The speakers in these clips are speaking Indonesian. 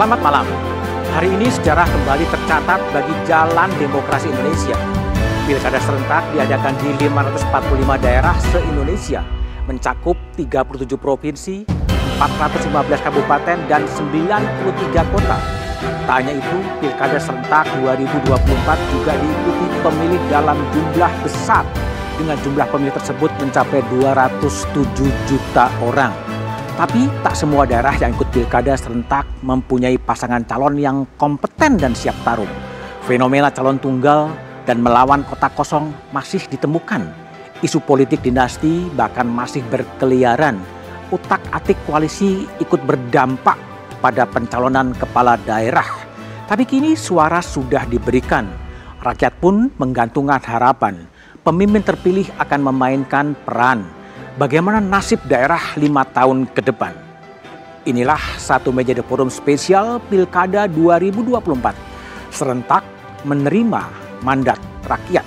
Selamat malam. Hari ini sejarah kembali tercatat bagi jalan demokrasi Indonesia. Pilkada serentak diadakan di 545 daerah se-Indonesia, mencakup 37 provinsi, 415 kabupaten, dan 93 kota. Tak hanya itu, Pilkada serentak 2024 juga diikuti pemilih dalam jumlah besar, dengan jumlah pemilih tersebut mencapai 207 juta orang. Tapi tak semua daerah yang ikut pilkada serentak mempunyai pasangan calon yang kompeten dan siap tarung. Fenomena calon tunggal dan melawan kotak kosong masih ditemukan. Isu politik dinasti bahkan masih berkeliaran. Utak-atik koalisi ikut berdampak pada pencalonan kepala daerah. Tapi kini suara sudah diberikan. Rakyat pun menggantungkan harapan. Pemimpin terpilih akan memainkan peran. Bagaimana nasib daerah 5 tahun ke depan? Inilah Satu Meja The Forum spesial Pilkada 2024. Serentak menerima mandat rakyat.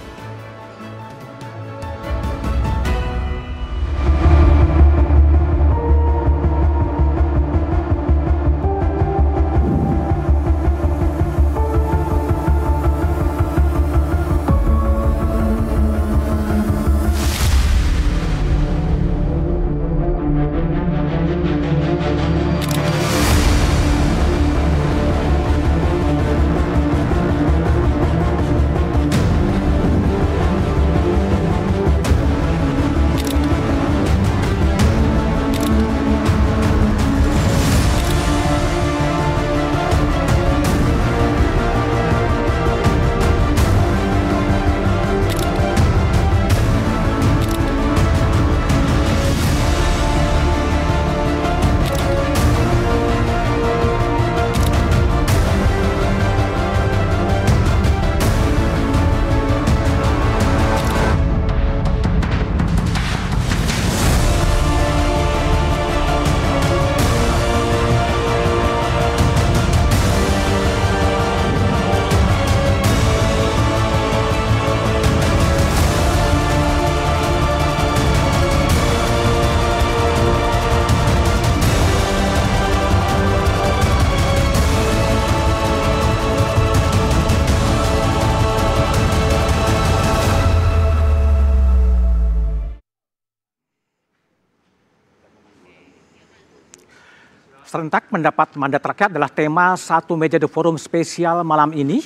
Serentak mendapat mandat rakyat adalah tema Satu Meja The Forum spesial malam ini.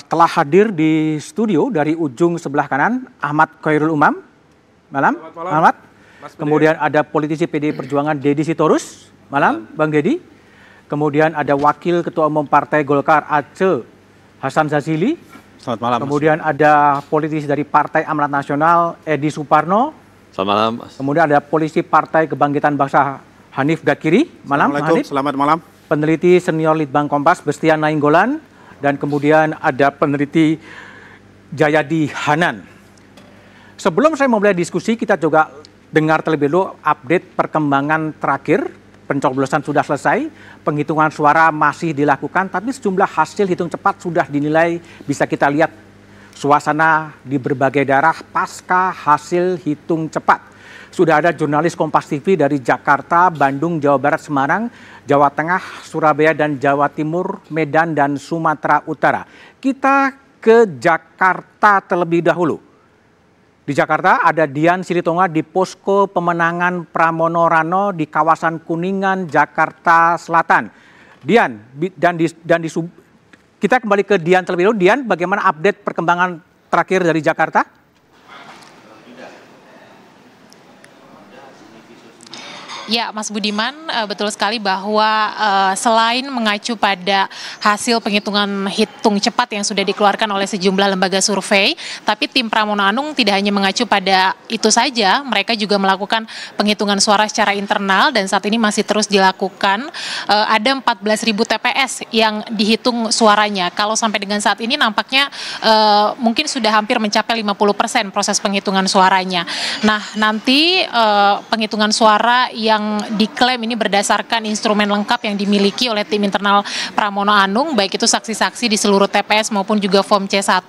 Telah hadir di studio dari ujung sebelah kanan Ahmad Khairul Umam. Malam, Ahmad. Kemudian ada politisi PDI Perjuangan Deddy Sitorus. Malam, Bang Deddy. Kemudian ada Wakil Ketua Umum Partai Golkar Aceh Hasan Zazili. Selamat malam. Kemudian ada politisi dari Partai Amanat Nasional Edi Suparno. Selamat malam. Kemudian ada politisi Partai Kebangkitan Bangsa Hanif Dakiri. Malam, Hanif. Selamat malam. Peneliti senior Litbang Kompas Bestian Nainggolan. Dan kemudian ada peneliti Jayadi Hanan. Sebelum saya memulai diskusi, kita juga dengar terlebih dahulu update perkembangan terakhir. Pencoblosan sudah selesai, penghitungan suara masih dilakukan, tapi sejumlah hasil hitung cepat sudah dinilai. Bisa kita lihat suasana di berbagai daerah pasca hasil hitung cepat. Sudah ada jurnalis Kompas TV dari Jakarta, Bandung, Jawa Barat, Semarang, Jawa Tengah, Surabaya, dan Jawa Timur, Medan, dan Sumatera Utara. Kita ke Jakarta terlebih dahulu. Di Jakarta ada Dian Silitonga di posko pemenangan Pramono Rano di kawasan Kuningan, Jakarta Selatan. Dian, kita kembali ke Dian terlebih dahulu. Dian, bagaimana update perkembangan terakhir dari Jakarta? Ya, Mas Budiman, betul sekali bahwa selain mengacu pada hasil penghitungan hitung cepat yang sudah dikeluarkan oleh sejumlah lembaga survei, tapi tim Pramono Anung tidak hanya mengacu pada itu saja, mereka juga melakukan penghitungan suara secara internal dan saat ini masih terus dilakukan. Ada 14.000 TPS yang dihitung suaranya. Kalau sampai dengan saat ini nampaknya mungkin sudah hampir mencapai 50% proses penghitungan suaranya. Nah, nanti penghitungan suara yang yang diklaim ini berdasarkan instrumen lengkap yang dimiliki oleh tim internal Pramono Anung, baik itu saksi-saksi di seluruh TPS maupun juga form C1.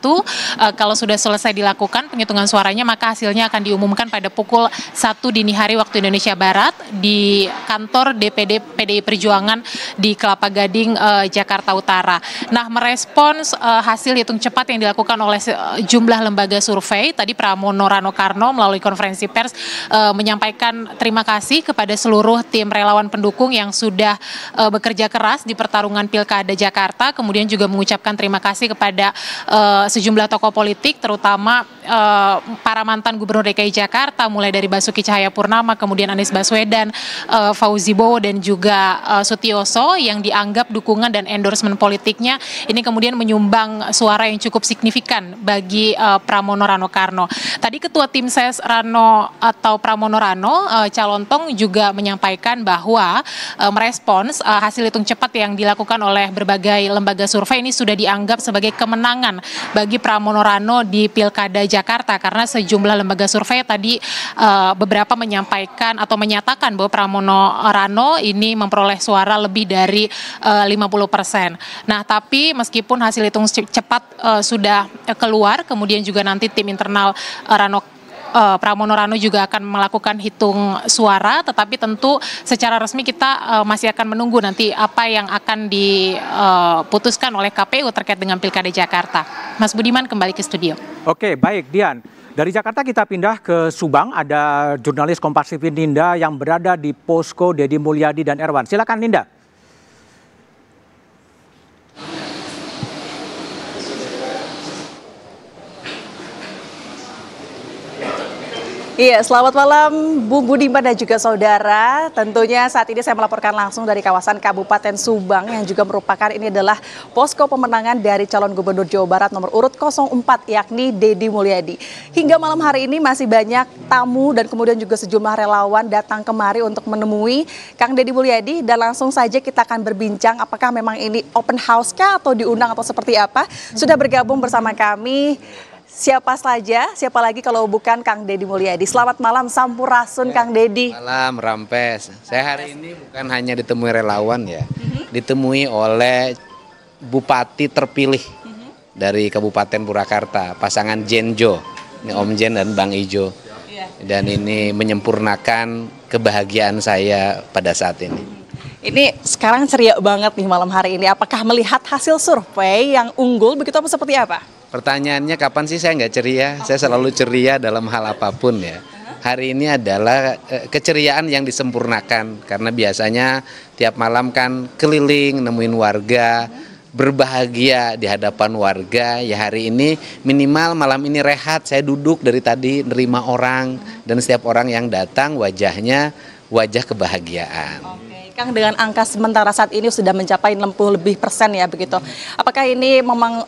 Kalau sudah selesai dilakukan penghitungan suaranya, maka hasilnya akan diumumkan pada pukul 1 dini hari waktu Indonesia Barat di kantor DPD PDI Perjuangan di Kelapa Gading, Jakarta Utara. Nah, merespons hasil hitung cepat yang dilakukan oleh jumlah lembaga survei, tadi Pramono Rano Karno melalui konferensi pers menyampaikan terima kasih kepada seluruh tim relawan pendukung yang sudah bekerja keras di pertarungan Pilkada Jakarta, kemudian juga mengucapkan terima kasih kepada sejumlah tokoh politik, terutama para mantan Gubernur DKI Jakarta, mulai dari Basuki Cahayapurnama, kemudian Anies Baswedan, Fauzi Bowo, dan juga Sutioso, yang dianggap dukungan dan endorsement politiknya ini kemudian menyumbang suara yang cukup signifikan bagi Pramono Rano Karno. Tadi Ketua Tim Ses Rano atau Pramono Rano, Calontong, juga menyampaikan bahwa merespons hasil hitung cepat yang dilakukan oleh berbagai lembaga survei ini sudah dianggap sebagai kemenangan bagi Pramono Rano di Pilkada Jakarta, karena sejumlah lembaga survei tadi beberapa menyampaikan atau menyatakan bahwa Pramono Rano ini memperoleh suara lebih dari 50%. Nah, tapi meskipun hasil hitung cepat sudah keluar, kemudian juga nanti tim internal Pramono Rano juga akan melakukan hitung suara, tetapi tentu secara resmi kita masih akan menunggu nanti apa yang akan diputuskan oleh KPU terkait dengan Pilkada Jakarta. Mas Budiman, kembali ke studio. Oke, baik Dian. Dari Jakarta kita pindah ke Subang, ada jurnalis Kompas TV Ninda yang berada di posko Deddy Mulyadi dan Erwan. Silakan Ninda. Iya, selamat malam Bu Budiman dan juga saudara. Tentunya saat ini saya melaporkan langsung dari kawasan Kabupaten Subang yang juga merupakan ini adalah posko pemenangan dari calon gubernur Jawa Barat nomor urut 04 yakni Deddy Mulyadi. Hingga malam hari ini masih banyak tamu dan kemudian juga sejumlah relawan datang kemari untuk menemui Kang Deddy Mulyadi, dan langsung saja kita akan berbincang apakah memang ini open house kah atau diundang atau seperti apa. Sudah bergabung bersama kami siapa lagi kalau bukan Kang Deddy Mulyadi. Selamat malam, sampurasun Kang Deddy. Malam, Rampes. Saya hari ini bukan hanya ditemui relawan ya, ditemui oleh Bupati terpilih dari Kabupaten Purwakarta, pasangan Jenjo, ini Om Jen dan Bang Ijo. Dan ini menyempurnakan kebahagiaan saya pada saat ini. Ini sekarang ceria banget nih malam hari ini. Apakah melihat hasil survei yang unggul begitu apa seperti apa? Pertanyaannya kapan sih saya nggak ceria? Saya selalu ceria dalam hal apapun ya. Hari ini adalah keceriaan yang disempurnakan, karena biasanya tiap malam kan keliling nemuin warga, berbahagia di hadapan warga. Ya hari ini minimal malam ini rehat, saya duduk dari tadi nerima orang, dan setiap orang yang datang wajahnya wajah kebahagiaan. Kang, dengan angka sementara saat ini sudah mencapai 60% lebih ya begitu. Apakah ini memang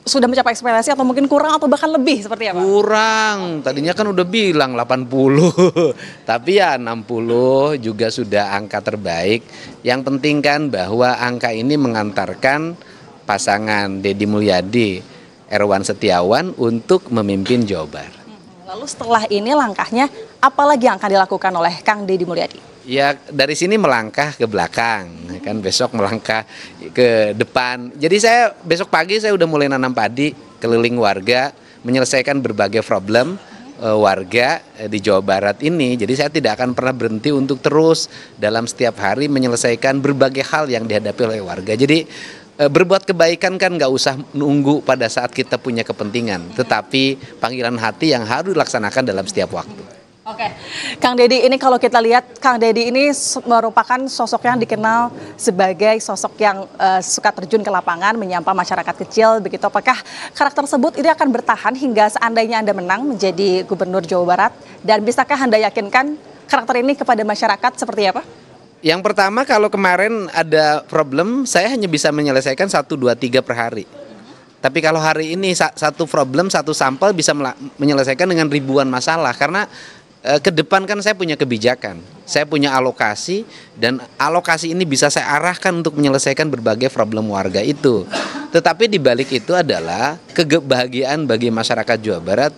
sudah mencapai ekspektasi atau mungkin kurang atau bahkan lebih seperti apa? Kurang, tadinya kan udah bilang 80, tapi ya 60 juga sudah angka terbaik. Yang penting kan bahwa angka ini mengantarkan pasangan Deddy Mulyadi, Erwan Setiawan untuk memimpin Jawa Barat. Lalu setelah ini langkahnya apa lagi yang akan dilakukan oleh Kang Deddy Mulyadi? Ya dari sini melangkah ke belakang, kan besok melangkah ke depan. Jadi saya besok pagi saya udah mulai nanam padi, keliling warga, menyelesaikan berbagai problem warga di Jawa Barat ini. Jadi saya tidak akan pernah berhenti untuk terus dalam setiap hari menyelesaikan berbagai hal yang dihadapi oleh warga. Jadi berbuat kebaikan kan nggak usah nunggu pada saat kita punya kepentingan, tetapi panggilan hati yang harus dilaksanakan dalam setiap waktu. Oke, Kang Deddy, ini kalau kita lihat Kang Deddy ini merupakan sosok yang dikenal sebagai sosok yang suka terjun ke lapangan, menyapa masyarakat kecil, begitu. Apakah karakter tersebut ini akan bertahan hingga seandainya Anda menang menjadi Gubernur Jawa Barat? Dan bisakah Anda yakinkan karakter ini kepada masyarakat seperti apa? Yang pertama, kalau kemarin ada problem, saya hanya bisa menyelesaikan 1, 2, 3 per hari. Tapi kalau hari ini satu problem, satu sampel bisa menyelesaikan dengan ribuan masalah, karena ke depan kan saya punya kebijakan, saya punya alokasi, dan alokasi ini bisa saya arahkan untuk menyelesaikan berbagai problem warga itu. Tetapi di balik itu adalah kebahagiaan bagi masyarakat Jawa Barat.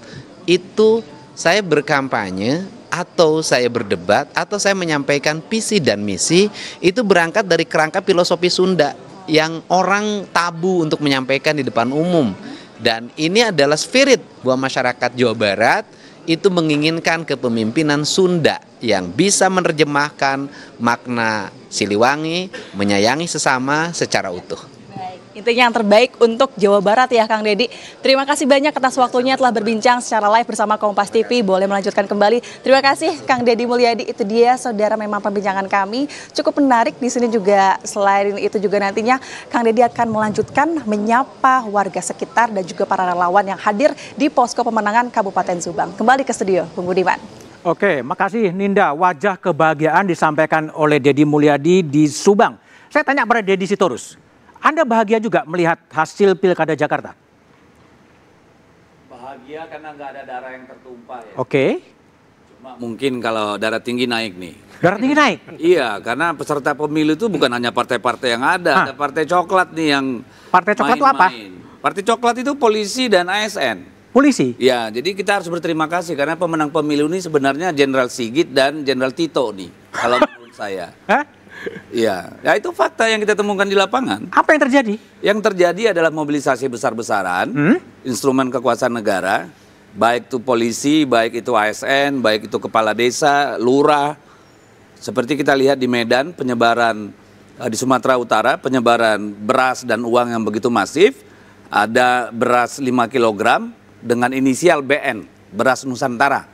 Itu saya berkampanye atau saya berdebat, atau saya menyampaikan visi dan misi, itu berangkat dari kerangka filosofi Sunda yang orang tabu untuk menyampaikan di depan umum. Dan ini adalah spirit bahwa masyarakat Jawa Barat itu menginginkan kepemimpinan Sunda yang bisa menerjemahkan makna Siliwangi, menyayangi sesama secara utuh. Intinya yang terbaik untuk Jawa Barat ya Kang Deddy. Terima kasih banyak atas waktunya telah berbincang secara live bersama Kompas TV. Boleh melanjutkan kembali. Terima kasih Kang Deddy Mulyadi. Itu dia saudara, memang perbincangan kami cukup menarik. Di sini juga selain itu juga nantinya Kang Deddy akan melanjutkan menyapa warga sekitar dan juga para relawan yang hadir di posko pemenangan Kabupaten Subang. Kembali ke studio, Bung Budiman. Oke, makasih Ninda. Wajah kebahagiaan disampaikan oleh Deddy Mulyadi di Subang. Saya tanya pada Deddy Sitorus. Anda bahagia juga melihat hasil Pilkada Jakarta? Bahagia karena nggak ada darah yang tertumpah ya. Oke. Cuma mungkin kalau darah tinggi naik nih. Darah tinggi naik? Iya, karena peserta pemilu itu bukan hanya partai-partai yang ada partai coklat nih yang Partai coklat itu apa? Partai coklat itu polisi dan ASN. Polisi? Ya, jadi kita harus berterima kasih karena pemenang pemilu ini sebenarnya Jenderal Sigit dan Jenderal Tito nih, kalau menurut saya. Hah? Iya, ya itu fakta yang kita temukan di lapangan. Apa yang terjadi? Yang terjadi adalah mobilisasi besar-besaran, instrumen kekuasaan negara, baik itu polisi, baik itu ASN, baik itu kepala desa, lurah. Seperti kita lihat di Medan, penyebaran di Sumatera Utara, penyebaran beras dan uang yang begitu masif. Ada beras 5 kg dengan inisial BN, beras Nusantara.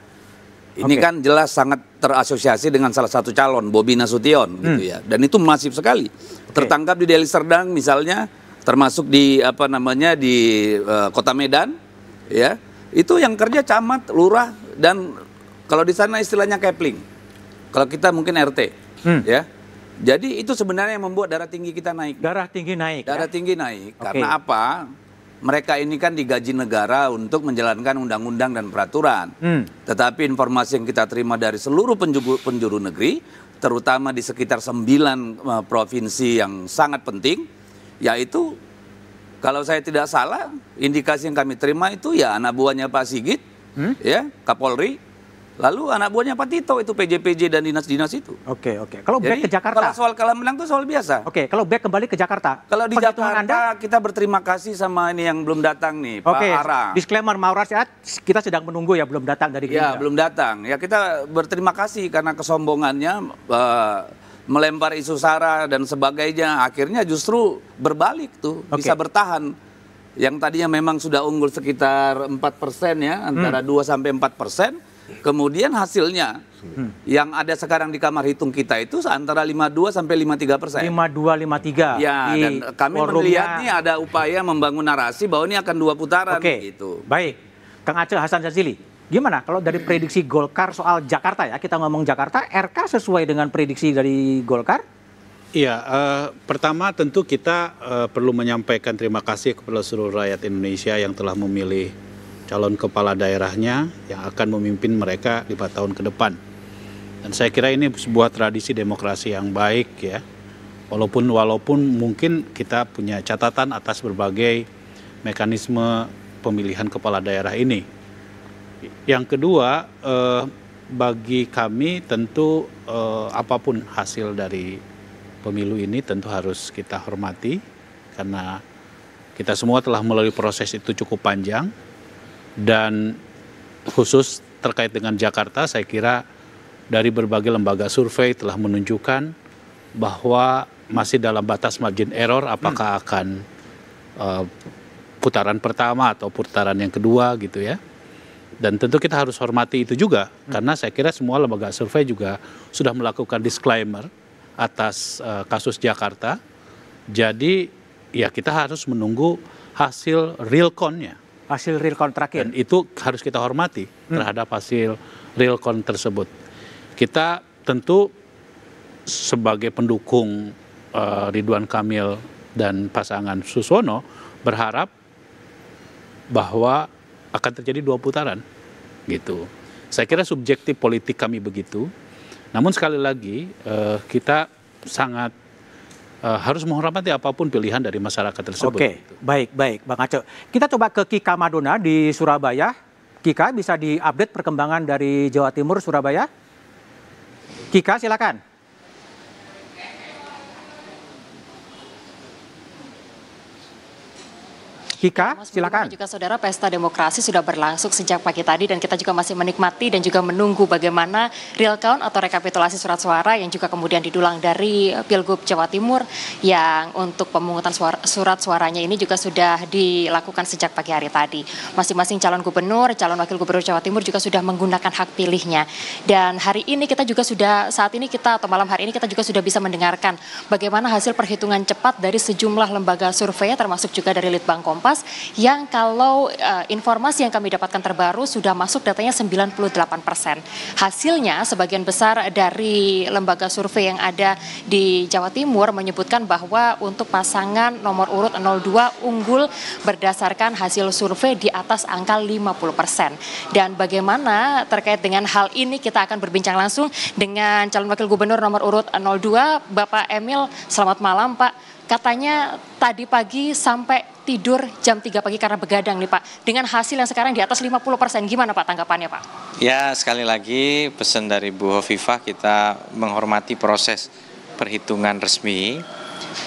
Ini kan jelas sangat terasosiasi dengan salah satu calon, Bobi Nasution gitu ya. Dan itu masif sekali. Tertangkap di Deli Serdang misalnya, termasuk di di Kota Medan ya. Itu yang kerja camat, lurah, dan kalau di sana istilahnya kepling. Kalau kita mungkin RT ya. Jadi itu sebenarnya yang membuat darah tinggi kita naik. Darah tinggi naik. Darah tinggi naik karena apa? Mereka ini kan digaji negara untuk menjalankan undang-undang dan peraturan. Tetapi informasi yang kita terima dari seluruh penjuru negeri, terutama di sekitar 9 provinsi yang sangat penting, yaitu kalau saya tidak salah, indikasi yang kami terima itu ya anak buahnya Pak Sigit, ya Kapolri, lalu anak buahnya Pak Tito itu PJ-PJ dan dinas-dinas itu. Oke. Kalau back ke Jakarta. Kalau soal kalah menang itu soal biasa. Oke, kalau back kembali ke Jakarta. Kalau di Jakarta kita berterima kasih sama ini yang belum datang nih, Pak Ara. Disclaimer Mauras ya, kita sedang menunggu ya, belum datang dari Gerindra. Ya, belum datang. Ya kita berterima kasih karena kesombongannya melempar isu SARA dan sebagainya, akhirnya justru berbalik tuh, bisa bertahan. Yang tadinya memang sudah unggul sekitar 4% ya, antara 2 sampai 4%. Kemudian hasilnya yang ada sekarang di kamar hitung kita itu antara 52 sampai 53%. 52, 53. Ya, dan kami melihat nih ada upaya membangun narasi bahwa ini akan 2 putaran gitu. Baik, Kang Aceh Hasan Jazili, gimana kalau dari prediksi Golkar soal Jakarta ya, kita ngomong Jakarta, RK sesuai dengan prediksi dari Golkar? Iya, pertama tentu kita perlu menyampaikan terima kasih kepada seluruh rakyat Indonesia yang telah memilih calon kepala daerahnya yang akan memimpin mereka 5 tahun ke depan. Dan saya kira ini sebuah tradisi demokrasi yang baik ya. Walaupun mungkin kita punya catatan atas berbagai mekanisme pemilihan kepala daerah ini. Yang kedua, bagi kami tentu apapun hasil dari pemilu ini tentu harus kita hormati karena kita semua telah melalui proses itu cukup panjang. Dan khusus terkait dengan Jakarta, saya kira dari berbagai lembaga survei telah menunjukkan bahwa masih dalam batas margin error apakah akan putaran pertama atau putaran yang kedua gitu ya. Dan tentu kita harus hormati itu juga karena saya kira semua lembaga survei juga sudah melakukan disclaimer atas kasus Jakarta. Jadi ya kita harus menunggu hasil real count-nya. Hasil real count terakhir. Dan itu harus kita hormati terhadap hasil real count tersebut. Kita tentu sebagai pendukung Ridwan Kamil dan pasangan Susono berharap bahwa akan terjadi 2 putaran gitu. Saya kira subjektif politik kami begitu. Namun sekali lagi kita sangat harus menghormati apapun pilihan dari masyarakat tersebut. Oke, baik Bang Aceh. Kita coba ke Kika Madona di Surabaya. Kika, bisa diupdate perkembangan dari Jawa Timur, Surabaya? Kika, silakan. Kika, silakan. Juga saudara, pesta demokrasi sudah berlangsung sejak pagi tadi dan kita juga masih menikmati dan juga menunggu bagaimana real count atau rekapitulasi surat suara yang juga kemudian didulang dari Pilgub Jawa Timur yang untuk pemungutan surat suaranya ini juga sudah dilakukan sejak pagi hari tadi. Masing-masing calon gubernur, calon wakil gubernur Jawa Timur juga sudah menggunakan hak pilihnya. Dan hari ini kita juga malam hari ini kita juga sudah bisa mendengarkan bagaimana hasil perhitungan cepat dari sejumlah lembaga survei termasuk juga dari Litbang Kompas yang kalau informasi yang kami dapatkan terbaru sudah masuk datanya 98%. Hasilnya sebagian besar dari lembaga survei yang ada di Jawa Timur menyebutkan bahwa untuk pasangan nomor urut 02 unggul berdasarkan hasil survei di atas angka 50%. Dan bagaimana terkait dengan hal ini kita akan berbincang langsung dengan calon wakil gubernur nomor urut 02 Bapak Emil. Selamat malam Pak. Katanya tadi pagi sampai tidur jam 3 pagi karena begadang nih Pak. Dengan hasil yang sekarang di atas 50%, gimana Pak tanggapannya Pak? Ya, sekali lagi pesan dari Bu Hovifah, kita menghormati proses perhitungan resmi.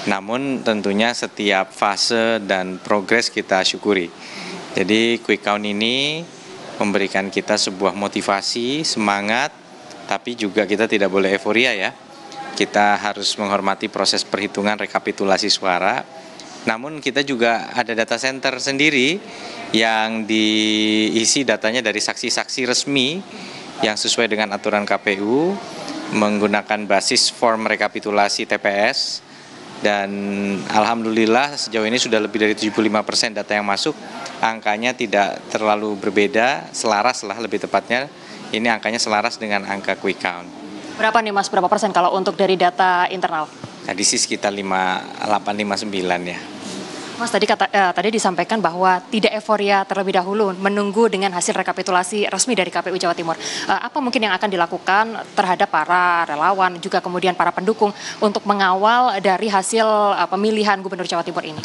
Namun tentunya setiap fase dan progres kita syukuri. Jadi quick count ini memberikan kita sebuah motivasi, semangat, tapi juga kita tidak boleh euforia ya. Kita harus menghormati proses perhitungan rekapitulasi suara. Namun kita juga ada data center sendiri yang diisi datanya dari saksi-saksi resmi yang sesuai dengan aturan KPU menggunakan basis form rekapitulasi TPS. Dan alhamdulillah sejauh ini sudah lebih dari 75% data yang masuk. Angkanya tidak terlalu berbeda, selaras lah lebih tepatnya. Ini angkanya selaras dengan angka quick count. Berapa nih Mas, berapa persen kalau untuk dari data internal? Tadi sih sekitar 58-59 ya. Mas tadi disampaikan bahwa tidak euforia terlebih dahulu menunggu dengan hasil rekapitulasi resmi dari KPU Jawa Timur. Apa mungkin yang akan dilakukan terhadap para relawan juga kemudian para pendukung untuk mengawal dari hasil pemilihan Gubernur Jawa Timur ini?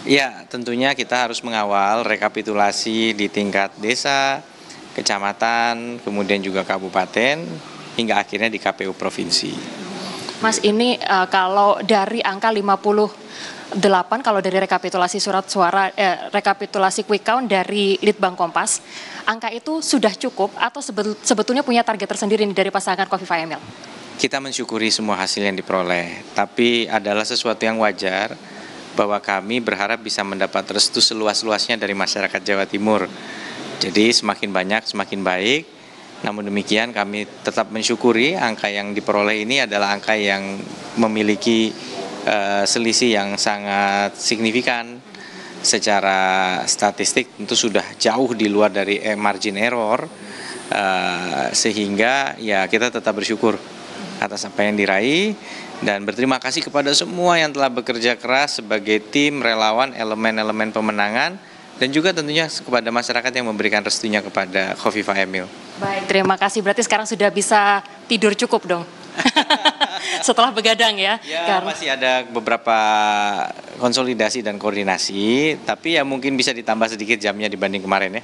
Ya, tentunya kita harus mengawal rekapitulasi di tingkat desa, kecamatan, kemudian juga kabupaten, hingga akhirnya di KPU Provinsi. Mas, ini kalau dari angka 58, kalau dari rekapitulasi surat suara, rekapitulasi quick count dari Litbang Kompas, angka itu sudah cukup atau sebetulnya punya target tersendiri dari pasangan Khofifah Emil? Kita mensyukuri semua hasil yang diperoleh, tapi adalah sesuatu yang wajar bahwa kami berharap bisa mendapat restu seluas-luasnya dari masyarakat Jawa Timur. Jadi semakin banyak semakin baik. Namun demikian kami tetap mensyukuri angka yang diperoleh ini adalah angka yang memiliki selisih yang sangat signifikan. Secara statistik tentu sudah jauh di luar dari margin error, sehingga ya kita tetap bersyukur atas apa yang diraih dan berterima kasih kepada semua yang telah bekerja keras sebagai tim relawan elemen-elemen pemenangan dan juga tentunya kepada masyarakat yang memberikan restunya kepada Khofifah Emil. Baik, terima kasih. Berarti sekarang sudah bisa tidur cukup dong? Setelah begadang ya? Ya, masih ada beberapa konsolidasi dan koordinasi, tapi ya mungkin bisa ditambah sedikit jamnya dibanding kemarin ya.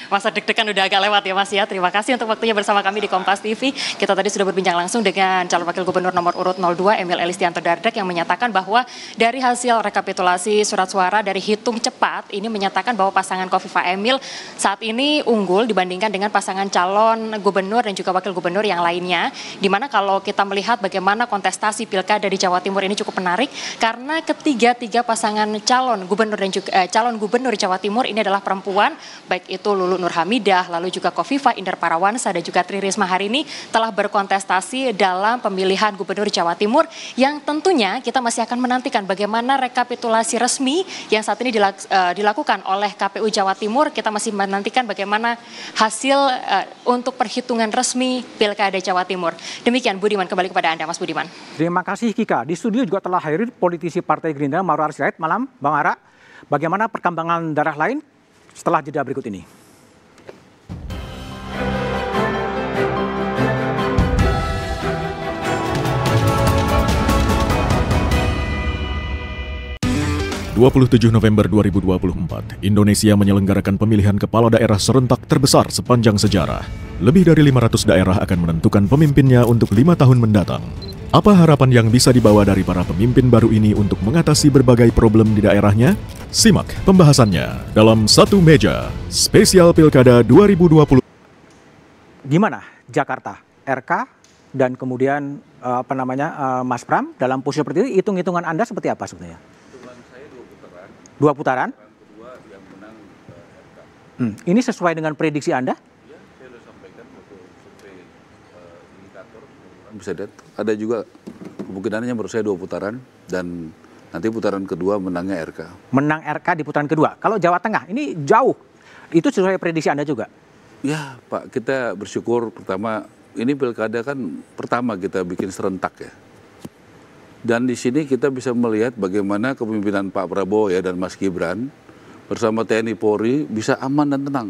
Masa deg-degan udah agak lewat ya Mas ya. Terima kasih untuk waktunya bersama kami di Kompas TV. Kita tadi sudah berbincang langsung dengan calon wakil gubernur nomor urut 02 Emil Elistianto Dardak yang menyatakan bahwa dari hasil rekapitulasi surat suara dari hitung cepat ini menyatakan bahwa pasangan Khofifah Emil saat ini unggul dibandingkan dengan pasangan calon gubernur dan juga wakil gubernur yang lainnya. Di mana kalau kita melihat bagaimana kontestasi pilkada di Jawa Timur ini cukup menarik karena ketiga pasangan calon gubernur dan juga calon gubernur Jawa Timur ini adalah perempuan, baik itu Lulu Nur Hamidah, lalu juga Khofifah Indar Parawansa dan juga Tri Risma hari ini telah berkontestasi dalam pemilihan gubernur Jawa Timur yang tentunya kita masih akan menantikan bagaimana rekapitulasi resmi yang saat ini dilakukan oleh KPU Jawa Timur. Kita masih menantikan bagaimana hasil untuk perhitungan resmi pilkada Jawa Timur. Demikian Budiman, kembali kepada Anda Mas Budiman. Terima kasih Kika. Di studio juga telah hadir politisi Partai Gerindra Ma'ruf Amin Sirait. Malam Bang Ara. Bagaimana perkembangan daerah lain setelah jeda berikut ini? 27 November 2024, Indonesia menyelenggarakan pemilihan kepala daerah serentak terbesar sepanjang sejarah. Lebih dari 500 daerah akan menentukan pemimpinnya untuk 5 tahun mendatang. Apa harapan yang bisa dibawa dari para pemimpin baru ini untuk mengatasi berbagai problem di daerahnya? Simak pembahasannya dalam Satu Meja, spesial Pilkada 2020. Gimana Jakarta, RK, dan kemudian Mas Pram, dalam posisi seperti ini, hitung-hitungan Anda seperti apa sebetulnya? Dua putaran? Kedua yang menang RK. Ini sesuai dengan prediksi Anda? Ya, saya sudah sampaikan waktu survei indikator. Bisa lihat, ada juga kemungkinannya menurut saya 2 putaran dan nanti putaran kedua menangnya RK. Menang RK di putaran kedua. Kalau Jawa Tengah ini jauh. Itu sesuai prediksi Anda juga? Ya Pak, kita bersyukur pertama ini pilkada kan pertama kita bikin serentak ya. Dan di sini kita bisa melihat bagaimana kepemimpinan Pak Prabowo ya dan Mas Gibran bersama TNI Polri bisa aman dan tenang.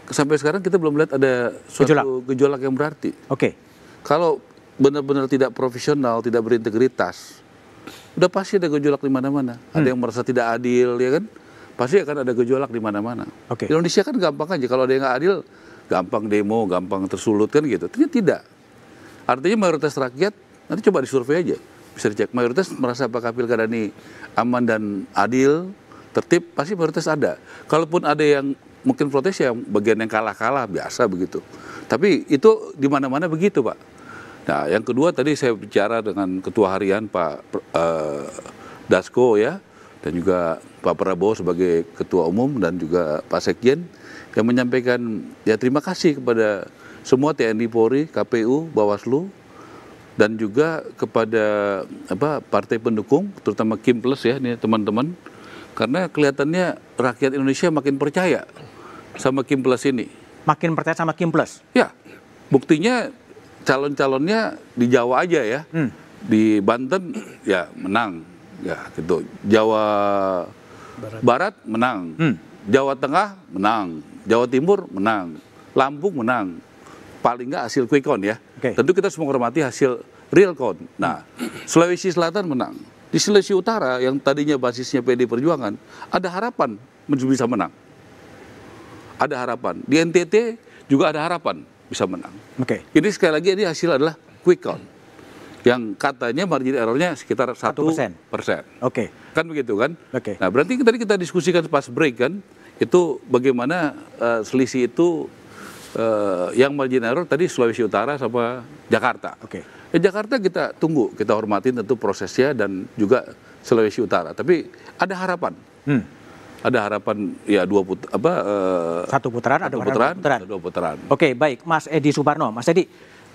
Sampai sekarang kita belum melihat ada suatu gejolak yang berarti. Oke. Kalau benar-benar tidak profesional, tidak berintegritas, udah pasti ada gejolak di mana-mana. Ada yang merasa tidak adil, ya kan? Pasti akan ada gejolak di mana-mana. Oke. Indonesia kan gampang aja. Kalau ada yang nggak adil, gampang demo, gampang tersulut kan gitu. Ternyata tidak. Artinya mayoritas rakyat, nanti coba disurvei aja, bisa dicek. Mayoritas merasa apakah pilkada ini aman dan adil, tertib, pasti mayoritas ada. Kalaupun ada yang mungkin protes, yang bagian yang kalah-kalah, biasa begitu. Tapi itu di mana-mana begitu, Pak. Nah, yang kedua tadi saya bicara dengan Ketua Harian Pak Dasko ya, dan juga Pak Prabowo sebagai Ketua Umum dan juga Pak Sekjen yang menyampaikan ya terima kasih kepada semua TNI Polri, KPU, Bawaslu, dan juga kepada partai pendukung, terutama Kim Plus ya, ini teman-teman, karena kelihatannya rakyat Indonesia makin percaya sama Kim Plus ini. Makin percaya sama Kim Plus? Ya, buktinya calon-calonnya di Jawa aja ya, di Banten ya menang, ya gitu. Jawa Barat menang, Jawa Tengah menang, Jawa Timur menang, Lampung menang. Paling nggak hasil quick count ya. Tentu kita semua menghormati hasil real count. Nah, Sulawesi Selatan menang. Di Sulawesi Utara yang tadinya basisnya PD Perjuangan, ada harapan bisa menang. Ada harapan. Di NTT juga ada harapan bisa menang. Ini sekali lagi ini hasil adalah quick count. Yang katanya margin errornya sekitar 1%. Kan begitu kan? Nah, berarti tadi kita diskusikan pas break kan, itu bagaimana selisih itu yang margin error tadi Sulawesi Utara sama Jakarta. Jakarta kita tunggu, kita hormatin tentu prosesnya dan juga Sulawesi Utara. Tapi ada harapan. Ada harapan ya satu putaran, ada dua putaran. Oke, baik, Mas Edi Suparno. Mas Edi,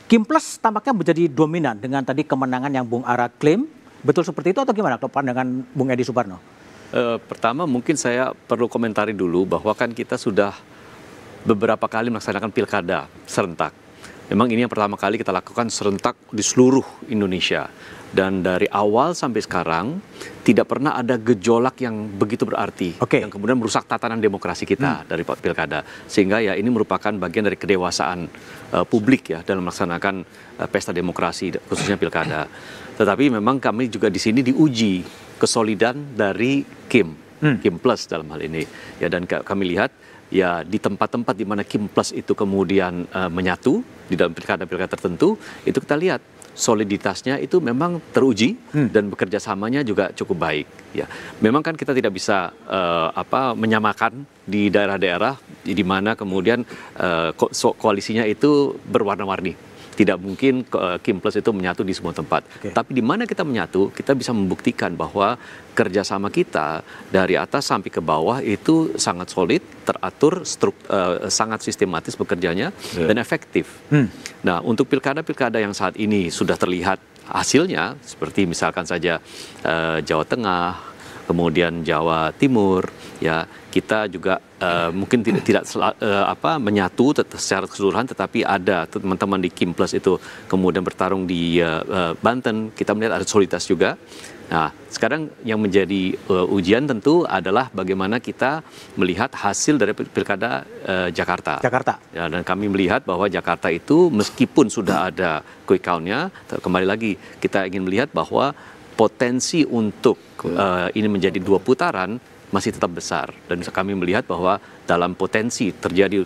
Kim Plus tampaknya menjadi dominan dengan tadi kemenangan yang Bung Ara klaim. Betul seperti itu atau gimana kalau pandangan Bung Edi Suparno? Pertama mungkin saya perlu komentari dulu bahwa kan kita sudah beberapa kali melaksanakan pilkada serentak. Memang ini yang pertama kali kita lakukan serentak di seluruh Indonesia. Dan dari awal sampai sekarang tidak pernah ada gejolak yang begitu berarti. Yang kemudian merusak tatanan demokrasi kita dari pilkada. Sehingga ya ini merupakan bagian dari kedewasaan publik ya dalam melaksanakan pesta demokrasi khususnya pilkada. Tetapi memang kami juga di sini diuji kesolidan dari Kim Plus dalam hal ini. Ya, dan kami lihat ya di tempat-tempat di mana Kim Plus itu kemudian menyatu di dalam pilkada-pilkada tertentu, itu kita lihat soliditasnya itu memang teruji dan bekerja samanya juga cukup baik. Ya, memang kan kita tidak bisa menyamakan di daerah-daerah di mana kemudian koalisinya itu berwarna-warni. Tidak mungkin Kim Plus itu menyatu di semua tempat. Tapi di mana kita menyatu, kita bisa membuktikan bahwa kerjasama kita dari atas sampai ke bawah itu sangat solid, teratur, sangat sistematis bekerjanya dan efektif. Nah, untuk pilkada-pilkada yang saat ini sudah terlihat hasilnya, seperti misalkan saja Jawa Tengah, kemudian Jawa Timur, ya kita juga mungkin tidak menyatu secara keseluruhan, tetapi ada teman-teman di Kim Plus itu kemudian bertarung di Banten, kita melihat ada soliditas juga. Nah, sekarang yang menjadi ujian tentu adalah bagaimana kita melihat hasil dari pilkada Jakarta. Ya, dan kami melihat bahwa Jakarta itu meskipun sudah ada quick count-nya, kembali lagi kita ingin melihat bahwa potensi untuk ini menjadi 2 putaran masih tetap besar, dan kami melihat bahwa dalam potensi terjadi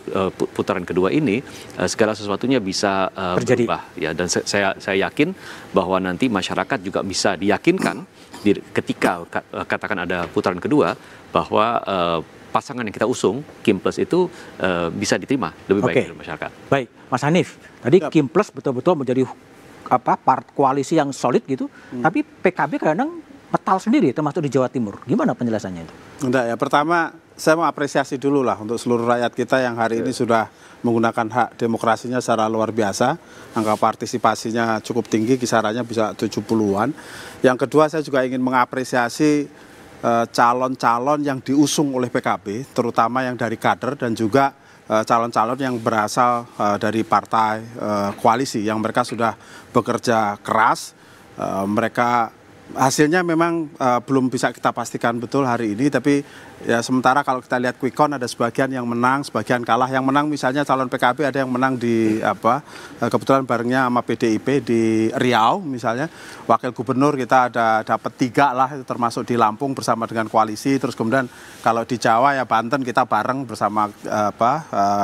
putaran kedua ini segala sesuatunya bisa berubah ya, dan saya yakin bahwa nanti masyarakat juga bisa diyakinkan ketika katakan ada putaran kedua bahwa pasangan yang kita usung Kim Plus itu bisa diterima lebih baik dari masyarakat. Baik, Mas Hanif, tadi Kim Plus betul-betul menjadi koalisi yang solid gitu, tapi PKB kadang petal sendiri termasuk di Jawa Timur. Gimana penjelasannya itu? Enggak ya, pertama saya mau apresiasi dulu lah untuk seluruh rakyat kita yang hari ini sudah menggunakan hak demokrasinya secara luar biasa. Angka partisipasinya cukup tinggi, kisarannya bisa 70-an. Yang kedua, saya juga ingin mengapresiasi calon-calon yang diusung oleh PKB, terutama yang dari kader dan juga calon-calon yang berasal dari partai koalisi yang mereka sudah bekerja keras. Mereka hasilnya memang belum bisa kita pastikan betul hari ini, tapi ya sementara kalau kita lihat quick count ada sebagian yang menang, sebagian kalah. Yang menang misalnya calon PKB ada yang menang di kebetulan barengnya sama PDIP di Riau misalnya. Wakil gubernur kita ada dapat 3 lah, itu termasuk di Lampung bersama dengan koalisi. Terus kemudian kalau di Jawa ya Banten kita bareng bersama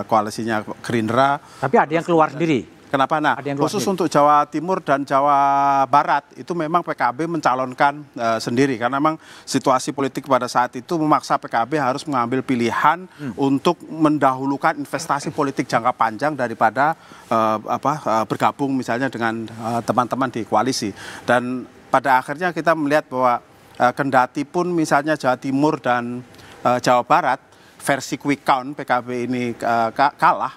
koalisinya Gerindra. Tapi ada yang keluar sendiri. Kenapa? Nah, khusus untuk Jawa Timur dan Jawa Barat itu memang PKB mencalonkan sendiri karena memang situasi politik pada saat itu memaksa PKB harus mengambil pilihan untuk mendahulukan investasi politik jangka panjang daripada bergabung misalnya dengan teman-teman di koalisi. Dan pada akhirnya kita melihat bahwa kendati pun misalnya Jawa Timur dan Jawa Barat versi quick count PKB ini kalah,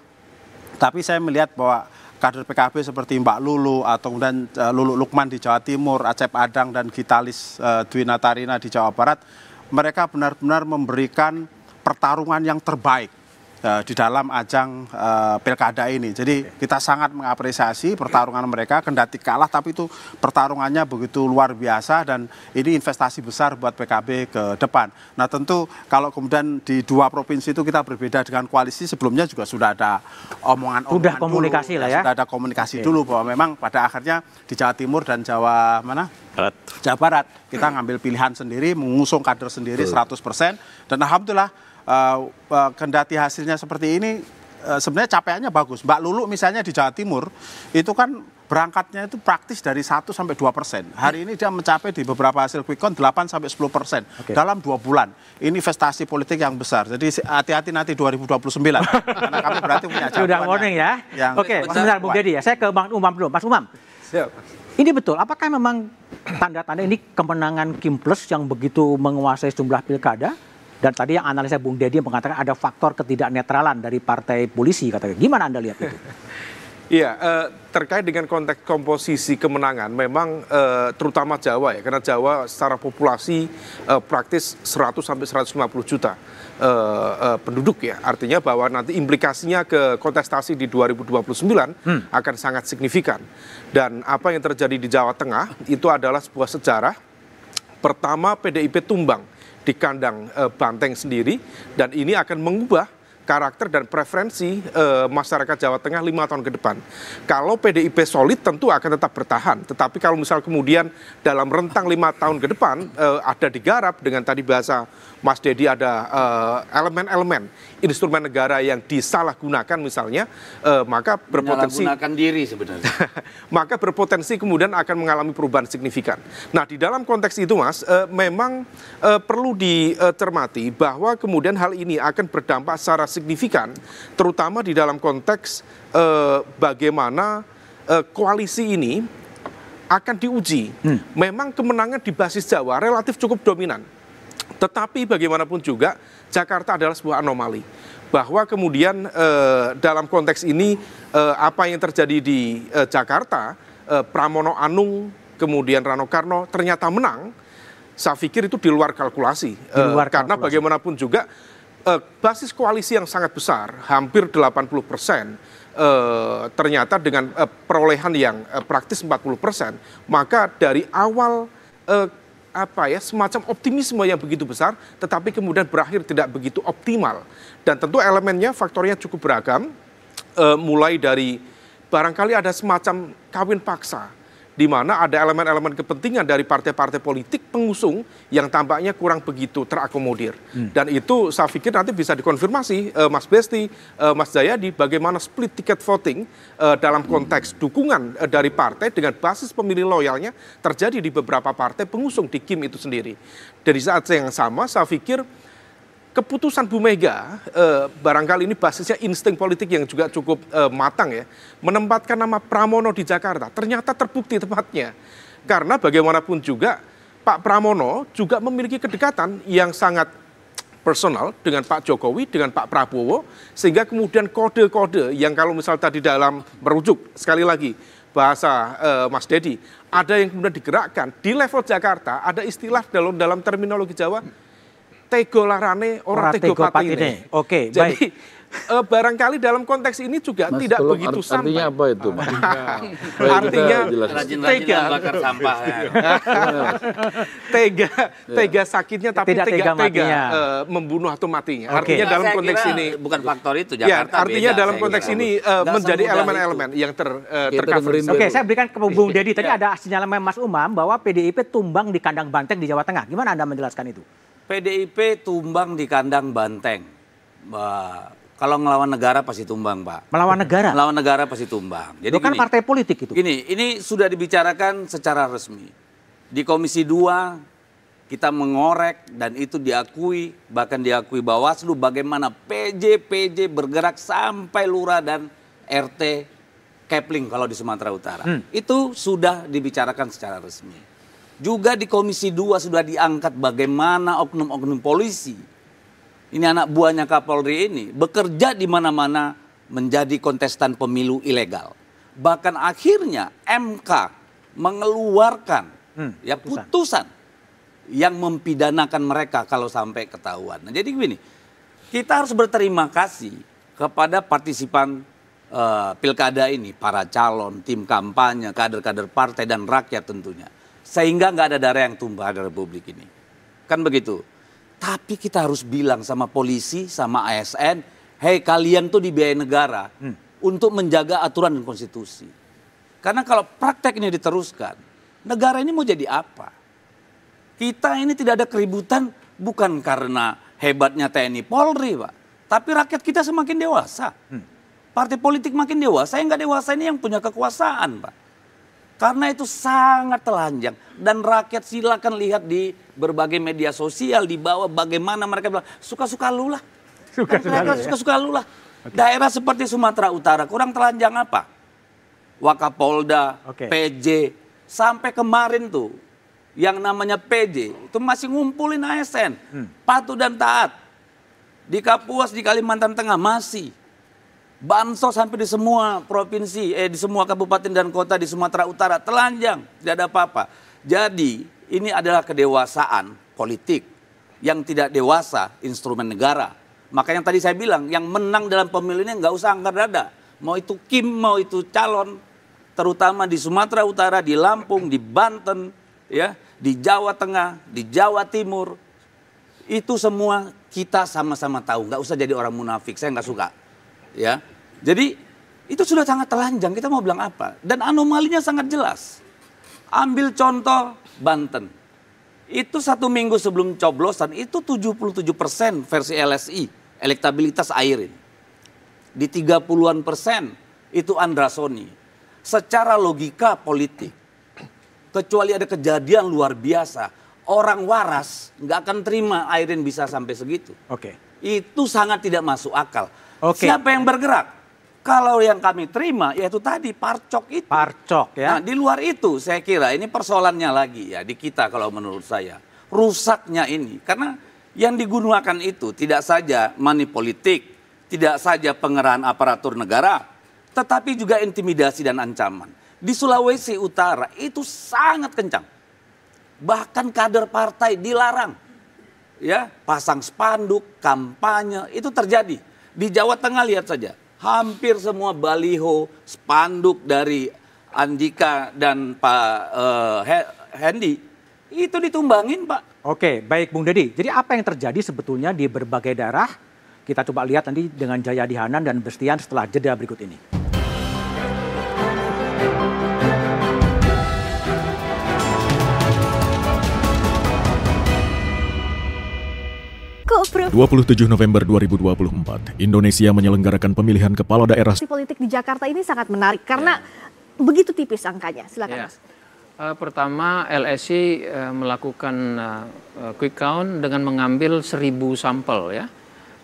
tapi saya melihat bahwa kader PKB seperti Mbak Lulu atau kemudian Lulu Lukman di Jawa Timur, Acep Adang dan Gitalis Dwi Natarina di Jawa Barat, mereka benar-benar memberikan pertarungan yang terbaik di dalam ajang pilkada ini. Jadi kita sangat mengapresiasi pertarungan mereka, kendati kalah tapi itu pertarungannya begitu luar biasa dan ini investasi besar buat PKB ke depan. Nah tentu kalau kemudian di 2 provinsi itu kita berbeda dengan koalisi, sebelumnya juga sudah ada omongan sudah komunikasi dulu, lah ya. Sudah ada komunikasi dulu bahwa memang pada akhirnya di Jawa Timur dan Jawa Jawa Barat kita ngambil pilihan sendiri, mengusung kader sendiri 100%, dan alhamdulillah kendati hasilnya seperti ini sebenarnya capaiannya bagus. Mbak Lulu misalnya di Jawa Timur itu kan berangkatnya itu praktis dari 1-2%. Hari ini dia mencapai di beberapa hasil quick count 8-10% dalam 2 bulan. Ini investasi politik yang besar. Jadi hati-hati nanti 2029 karena kami berarti punya jawabannya. Sudah warning ya. Oke, sebentar Bung Deddy ya. Saya ke Bang Umam dulu. Mas Umam. Siap. Ini betul. Apakah memang tanda-tanda ini kemenangan Kim Plus yang begitu menguasai jumlah pilkada? Dan tadi yang analisa Bung Deddy mengatakan ada faktor ketidaknetralan dari partai polisi, katanya. Gimana Anda lihat itu? Iya, terkait dengan konteks komposisi kemenangan, memang terutama Jawa ya, karena Jawa secara populasi praktis 100-150 juta penduduk ya. Artinya bahwa nanti implikasinya ke kontestasi di 2029 akan sangat signifikan. Dan apa yang terjadi di Jawa Tengah itu adalah sebuah sejarah. Pertama PDIP tumbang di kandang Banteng sendiri, dan ini akan mengubah karakter dan preferensi masyarakat Jawa Tengah 5 tahun ke depan. Kalau PDIP solid tentu akan tetap bertahan, tetapi kalau misal kemudian dalam rentang 5 tahun ke depan ada digarap dengan tadi bahasa Mas Deddy ada elemen-elemen instrumen negara yang disalahgunakan misalnya, maka berpotensi menyalahgunakan diri sebenarnya. Maka berpotensi kemudian akan mengalami perubahan signifikan. Nah, di dalam konteks itu Mas, memang perlu dicermati bahwa kemudian hal ini akan berdampak secara signifikan, terutama di dalam konteks bagaimana koalisi ini akan diuji. Memang kemenangan di basis Jawa relatif cukup dominan. Tetapi bagaimanapun juga Jakarta adalah sebuah anomali. Bahwa kemudian dalam konteks ini apa yang terjadi di Jakarta, Pramono Anung, kemudian Rano Karno ternyata menang, saya pikir itu di luar kalkulasi. Karena bagaimanapun juga basis koalisi yang sangat besar, hampir 80%, ternyata dengan perolehan yang praktis 40%, maka dari awal semacam optimisme yang begitu besar, tetapi kemudian berakhir tidak begitu optimal. Dan tentu elemennya, faktornya cukup beragam, mulai dari barangkali ada semacam kawin paksa di mana ada elemen-elemen kepentingan dari partai-partai politik pengusung yang tampaknya kurang begitu terakomodir. Dan itu saya pikir nanti bisa dikonfirmasi Mas Besti, Mas Jayadi, bagaimana split ticket voting dalam konteks dukungan dari partai dengan basis pemilih loyalnya terjadi di beberapa partai pengusung di KIM itu sendiri. Dari saat yang sama, saya pikir keputusan Bu Mega, barangkali ini basisnya insting politik yang juga cukup matang ya, menempatkan nama Pramono di Jakarta, ternyata terbukti tepatnya. Karena bagaimanapun juga Pak Pramono juga memiliki kedekatan yang sangat personal dengan Pak Jokowi, dengan Pak Prabowo, sehingga kemudian kode-kode yang kalau misal tadi dalam merujuk, sekali lagi, bahasa Mas Dedi, ada yang kemudian digerakkan di level Jakarta, ada istilah dalam terminologi Jawa, tego larane ora tego patine. Oke, jadi baik. Barangkali dalam konteks ini juga Mas, tidak tolong begitu sampai. artinya apa itu, Mas? Artinya Rajin-rajin bakar sampah. Ya. tega sakitnya tapi Tidak tega matinya. Membunuh atau matinya. Oke. Artinya dalam Saya konteks kira ini bukan faktor itu ya, Jakarta. artinya beda, dalam saya konteks kira. ini Nggak menjadi semudah elemen-elemen yang tercover. Oke, saya berikan ke Bung Dedi. Tadi ada sinyalemen Mas Umam bahwa PDIP tumbang di kandang banteng di Jawa Tengah. Gimana Anda menjelaskan itu? PDIP tumbang di kandang banteng. Kalau ngelawan negara pasti tumbang, Pak. Melawan negara? Melawan negara pasti tumbang. Jadi Itu kan gini, partai politik itu. ini sudah dibicarakan secara resmi. Di Komisi 2 kita mengorek dan itu diakui, bahkan diakui Bawaslu bagaimana PJ bergerak sampai lurah dan RT Kepling kalau di Sumatera Utara. Itu sudah dibicarakan secara resmi. Juga di Komisi 2 sudah diangkat bagaimana oknum-oknum polisi, ini anak buahnya Kapolri ini, bekerja di mana-mana menjadi kontestan pemilu ilegal. Bahkan akhirnya MK mengeluarkan putusan yang mempidanakan mereka kalau sampai ketahuan. Nah, jadi begini, kita harus berterima kasih kepada partisipan pilkada ini, para calon, tim kampanye, kader-kader partai dan rakyat tentunya. Sehingga nggak ada darah yang tumpah di Republik ini. Kan begitu. Tapi kita harus bilang sama polisi, sama ASN, hei kalian tuh dibiayai negara untuk menjaga aturan dan konstitusi. Karena kalau praktek ini diteruskan, negara ini mau jadi apa? Kita ini tidak ada keributan bukan karena hebatnya TNI Polri, Pak. Tapi rakyat kita semakin dewasa. Partai politik makin dewasa, yang nggak dewasa ini yang punya kekuasaan, Pak. Karena itu sangat telanjang. Dan rakyat silakan lihat di berbagai media sosial di bawah bagaimana mereka bilang, suka-suka lu lah. Suka-suka lu lah. Daerah seperti Sumatera Utara kurang telanjang apa? Wakapolda, PJ, sampai kemarin tuh yang namanya PJ itu masih ngumpulin ASN. Patuh dan taat. Di Kapuas, di Kalimantan Tengah masih. Bansos sampai di semua provinsi, di semua kabupaten dan kota di Sumatera Utara telanjang, tidak ada apa-apa. Jadi ini adalah kedewasaan politik yang tidak dewasa instrumen negara. Makanya tadi saya bilang yang menang dalam pemilu ini nggak usah angkat dada. Mau itu KIM, mau itu calon, terutama di Sumatera Utara, di Lampung, di Banten, ya, di Jawa Tengah, di Jawa Timur, itu semua kita sama-sama tahu. Nggak usah jadi orang munafik, saya nggak suka. Ya, jadi itu sudah sangat telanjang. Kita mau bilang apa? Dan anomalinya sangat jelas. Ambil contoh Banten. Itu 1 minggu sebelum coblosan itu 77% versi LSI elektabilitas Airin. Di 30-an% itu Andra Soni. Secara logika politik, kecuali ada kejadian luar biasa, orang waras nggak akan terima Airin bisa sampai segitu. Itu sangat tidak masuk akal. Siapa yang bergerak? Kalau yang kami terima yaitu tadi parcok itu. Parcok ya. Nah, di luar itu saya kira ini persoalannya lagi ya di kita kalau menurut saya. Rusaknya ini karena yang digunakan itu tidak saja money politik, tidak saja pengerahan aparatur negara, tetapi juga intimidasi dan ancaman. Di Sulawesi Utara itu sangat kencang. Bahkan kader partai dilarang. Ya, pasang spanduk, kampanye itu terjadi. Di Jawa Tengah lihat saja, hampir semua baliho, spanduk dari Andika dan Pak Hendy itu ditumbangin, Pak. Oke, baik Bung Dedi. Jadi apa yang terjadi sebetulnya di berbagai daerah? Kita coba lihat nanti dengan Jayadi Hanan dan Bestian setelah jeda berikut ini. 27 November 2024, Indonesia menyelenggarakan pemilihan kepala daerah. Politik di Jakarta ini sangat menarik karena begitu tipis angkanya. Silakan Mas. Pertama, LSI melakukan quick count dengan mengambil 1.000 sampel ya.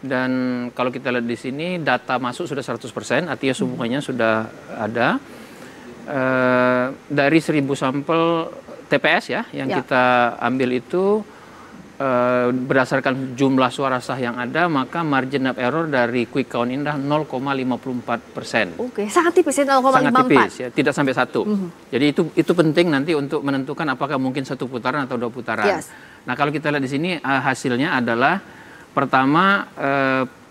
Dan kalau kita lihat di sini data masuk sudah 100%, artinya semuanya sudah ada. Dari 1.000 sampel TPS ya yang kita ambil itu berdasarkan jumlah suara sah yang ada, maka margin of error dari quick count ini 0,54%. Oke, sangat tipis ya, 0,54. Sangat tipis ya, tidak sampai 1. Jadi itu penting nanti untuk menentukan apakah mungkin 1 putaran atau 2 putaran. Nah kalau kita lihat di sini hasilnya adalah pertama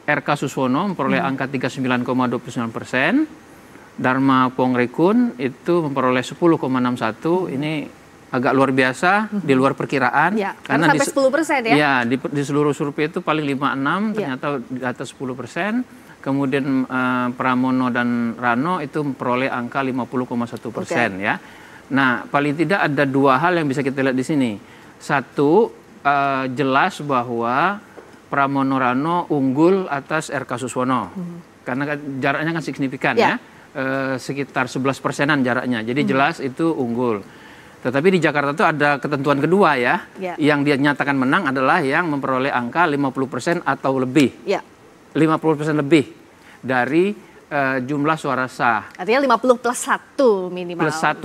RK Suswono memperoleh angka 39,29%, Dharma Pongrekun itu memperoleh 10,61. Ini agak luar biasa, di luar perkiraan. Ya, karena sampai 10% ya? Ya, di seluruh survei itu paling 5-6, ternyata di atas 10%. Kemudian Pramono dan Rano itu memperoleh angka 50,1% ya. Nah, paling tidak ada 2 hal yang bisa kita lihat di sini. Satu, jelas bahwa Pramono Rano unggul atas RK Suswono. Karena jaraknya kan signifikan ya. Sekitar 11%-an jaraknya. Jadi jelas itu unggul. Tetapi di Jakarta itu ada ketentuan kedua ya, yang dia nyatakan menang adalah yang memperoleh angka 50% atau lebih, 50% lebih dari jumlah suara sah. Artinya 50 plus 1 minimal. Plus 1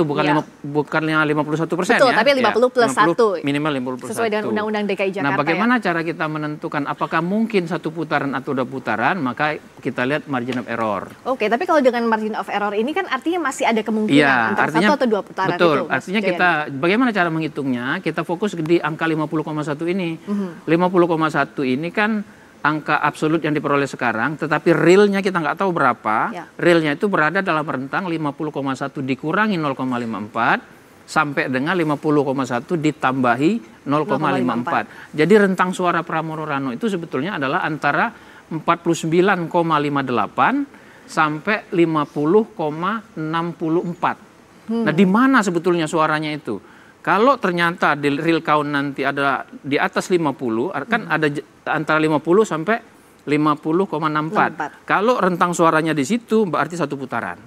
bukan 51% Betul, ya. tapi 50 plus 1. Minimal 50 plus 1. Sesuai dengan Undang-Undang DKI Jakarta. Nah, bagaimana cara kita menentukan apakah mungkin 1 putaran atau 2 putaran? Maka kita lihat margin of error. Oke, tapi kalau dengan margin of error ini kan artinya masih ada kemungkinan antara 1 atau 2 putaran. Betul, itu, artinya kita bagaimana cara menghitungnya? Kita fokus di angka 50,1 ini. 50,1 ini kan angka absolut yang diperoleh sekarang, tetapi realnya kita nggak tahu berapa. Realnya itu berada dalam rentang 50,1 dikurangi 0,54 sampai dengan 50,1 ditambahi 0,54. Jadi rentang suara Pramono Rano itu sebetulnya adalah antara 49,58 sampai 50,64. Nah, di mana sebetulnya suaranya itu? Kalau ternyata di real count nanti ada di atas 50, kan ada antara 50 sampai 50,64. Kalau rentang suaranya di situ berarti 1 putaran.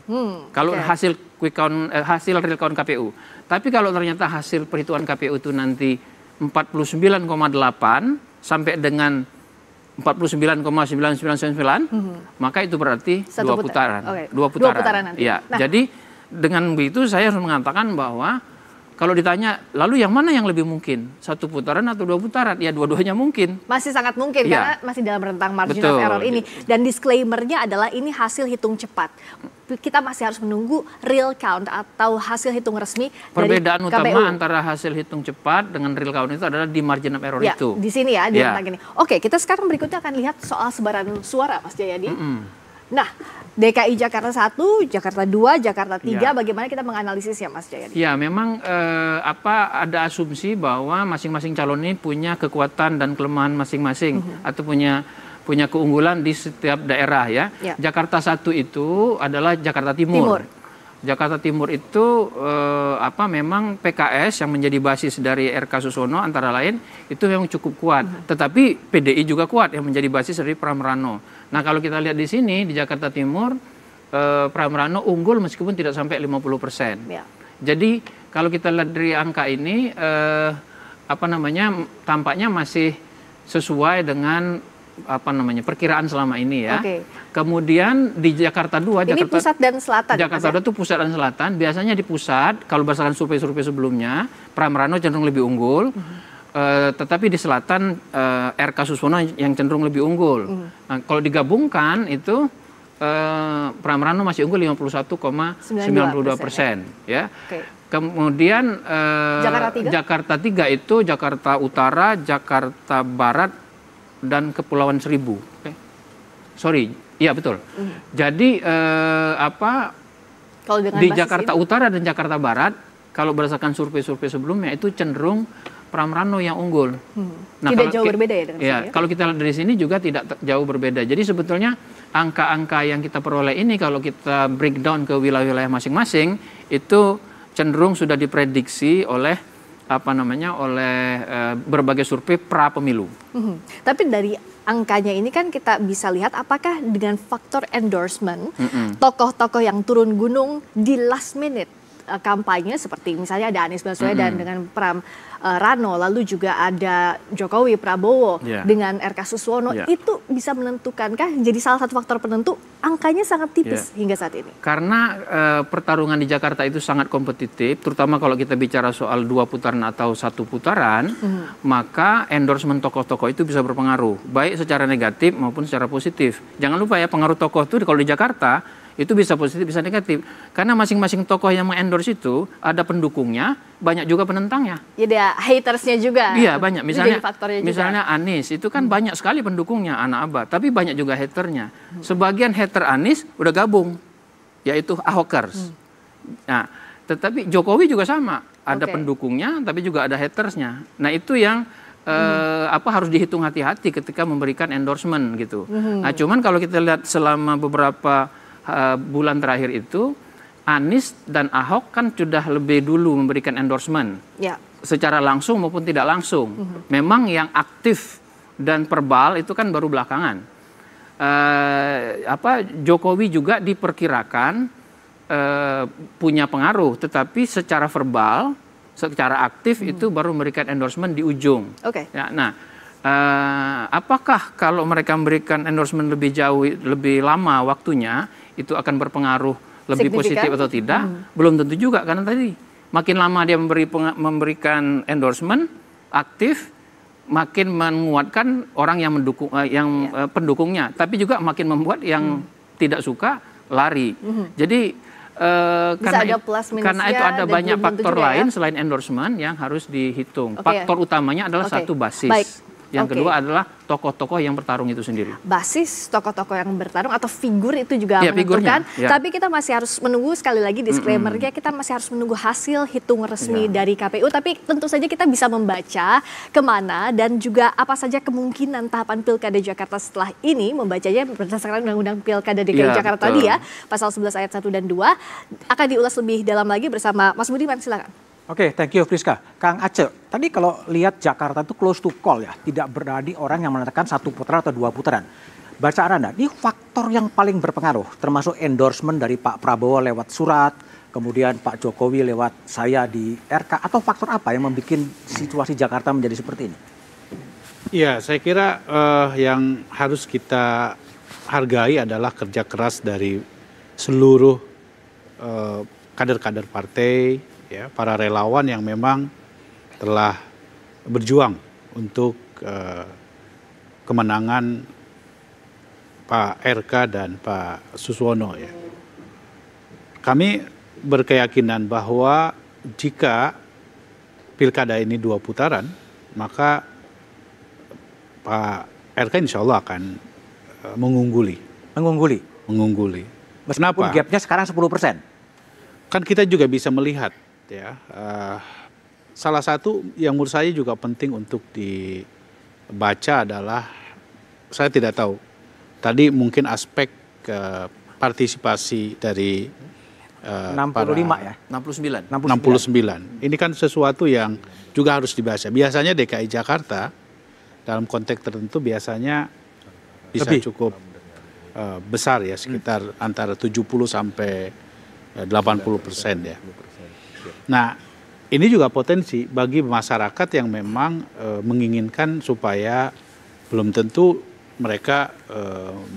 Kalau hasil quick count, hasil real count KPU. Tapi kalau ternyata hasil perhitungan KPU itu nanti 49,8 sampai dengan 49,9999, maka itu berarti 2 putaran. 2 putaran nanti. Ya, jadi dengan begitu saya harus mengatakan bahwa kalau ditanya, lalu yang mana yang lebih mungkin? 1 putaran atau 2 putaran? Ya, dua-duanya mungkin. Masih sangat mungkin, karena masih dalam rentang margin of error ini. Dan disclaimer-nya adalah ini hasil hitung cepat. Kita masih harus menunggu real count atau hasil hitung resmi perbedaan dari KPU. Utama antara hasil hitung cepat dengan real count itu adalah di margin of error itu. Di sini ya, di rentang ini. Oke, kita sekarang berikutnya akan lihat soal sebaran suara, Mas Jayadi. Nah, DKI Jakarta 1, Jakarta 2, Jakarta 3, bagaimana kita menganalisisnya, Mas Jayadi? Ya, memang ada asumsi bahwa masing-masing calon ini punya kekuatan dan kelemahan masing-masing atau punya keunggulan di setiap daerah ya. Jakarta 1 itu adalah Jakarta Timur. Jakarta Timur itu memang PKS yang menjadi basis dari RK Suswono antara lain itu memang cukup kuat. Tetapi PDI juga kuat yang menjadi basis dari Pram Rano. Nah, kalau kita lihat di sini di Jakarta Timur Pram Rano unggul meskipun tidak sampai 50%. Jadi kalau kita lihat dari angka ini tampaknya masih sesuai dengan perkiraan selama ini ya. Kemudian di Jakarta 2, ini pusat dan selatan. Jakarta 2 itu pusat dan selatan. Biasanya di pusat kalau berdasarkan survei-survei sebelumnya, Pram Rano cenderung lebih unggul. Tetapi di selatan RK Suswono yang cenderung lebih unggul. Nah, kalau digabungkan itu Pram Rano masih unggul 51,92%. Ya. Kemudian Jakarta 3 itu Jakarta Utara, Jakarta Barat, dan Kepulauan Seribu. Sorry, iya betul. Jadi kalau dengan di Jakarta Utara dan Jakarta Barat, kalau berdasarkan survei-survei sebelumnya itu cenderung Pram Rano yang unggul. Nah, tidak jauh berbeda ya dengan ya, kalau kita lihat dari sini juga tidak jauh berbeda. Jadi sebetulnya angka-angka yang kita peroleh ini kalau kita breakdown ke wilayah-wilayah masing-masing itu cenderung sudah diprediksi oleh oleh berbagai survei pra pemilu. Tapi dari angkanya ini kan kita bisa lihat apakah dengan faktor endorsement tokoh-tokoh yang turun gunung di last minute kampanye seperti misalnya ada Anies Baswedan dengan Pram Rano, lalu juga ada Jokowi Prabowo dengan RK Suswono, itu bisa menentukankah jadi salah satu faktor penentu angkanya sangat tipis hingga saat ini? Karena pertarungan di Jakarta itu sangat kompetitif, terutama kalau kita bicara soal 2 putaran atau 1 putaran, maka endorsement tokoh-tokoh itu bisa berpengaruh, baik secara negatif maupun secara positif. Jangan lupa ya, pengaruh tokoh itu kalau di Jakarta itu bisa positif, bisa negatif. Karena masing-masing tokoh yang mengendorse itu ada pendukungnya, banyak juga penentangnya. Jadi ada hatersnya juga. Iya, banyak. Misalnya Anies itu kan banyak sekali pendukungnya, anak abah, tapi banyak juga haternya. Sebagian hater Anies udah gabung, yaitu Ahokers. Nah, tetapi Jokowi juga sama, ada pendukungnya, tapi juga ada hatersnya. Nah, itu yang harus dihitung hati-hati ketika memberikan endorsement gitu. Nah, cuman kalau kita lihat selama beberapa bulan terakhir itu, Anies dan Ahok kan sudah lebih dulu memberikan endorsement secara langsung maupun tidak langsung. Memang yang aktif dan verbal itu kan baru belakangan. Jokowi juga diperkirakan punya pengaruh, tetapi secara verbal, secara aktif itu baru memberikan endorsement di ujung. Apakah kalau mereka memberikan endorsement lebih jauh, lebih lama waktunya, itu akan berpengaruh lebih positif atau tidak? Belum tentu juga, karena tadi makin lama dia memberikan endorsement aktif, makin menguatkan orang yang mendukung, pendukungnya, tapi juga makin membuat yang tidak suka lari. Jadi karena itu ada banyak faktor lain selain endorsement yang harus dihitung. Faktor utamanya adalah satu, basis. Yang kedua adalah tokoh-tokoh yang bertarung itu sendiri. Basis tokoh-tokoh yang bertarung atau figur itu juga menentukan. Tapi kita masih harus menunggu, sekali lagi disclaimer-nya, kita masih harus menunggu hasil hitung resmi dari KPU. Tapi tentu saja kita bisa membaca kemana dan juga apa saja kemungkinan tahapan Pilkada Jakarta setelah ini, membacanya berdasarkan Undang-Undang Pilkada DKI Jakarta tadi ya, pasal 11 ayat 1 dan 2. Akan diulas lebih dalam lagi bersama Mas Budiman, silakan. Oke, thank you Friska. Kang Aceh, tadi kalau lihat Jakarta itu close to call ya, tidak berarti orang yang menentukan 1 putaran atau 2 putaran. Bacaan Anda, ini faktor yang paling berpengaruh, termasuk endorsement dari Pak Prabowo lewat surat, kemudian Pak Jokowi lewat saya di RK, atau faktor apa yang membuat situasi Jakarta menjadi seperti ini? Iya, saya kira yang harus kita hargai adalah kerja keras dari seluruh kader-kader partai, ya, para relawan yang memang telah berjuang untuk kemenangan Pak RK dan Pak Suswono. Ya. Kami berkeyakinan bahwa jika pilkada ini 2 putaran, maka Pak RK insya Allah akan mengungguli. Meskipun gapnya sekarang 10%. Kan kita juga bisa melihat, ya, salah satu yang menurut saya juga penting untuk dibaca adalah, saya tidak tahu, tadi mungkin aspek partisipasi dari 69. Ini kan sesuatu yang juga harus dibaca. Biasanya DKI Jakarta dalam konteks tertentu biasanya bisa cukup besar ya, sekitar antara 70 sampai 80% ya. Nah, ini juga potensi bagi masyarakat yang memang menginginkan supaya belum tentu mereka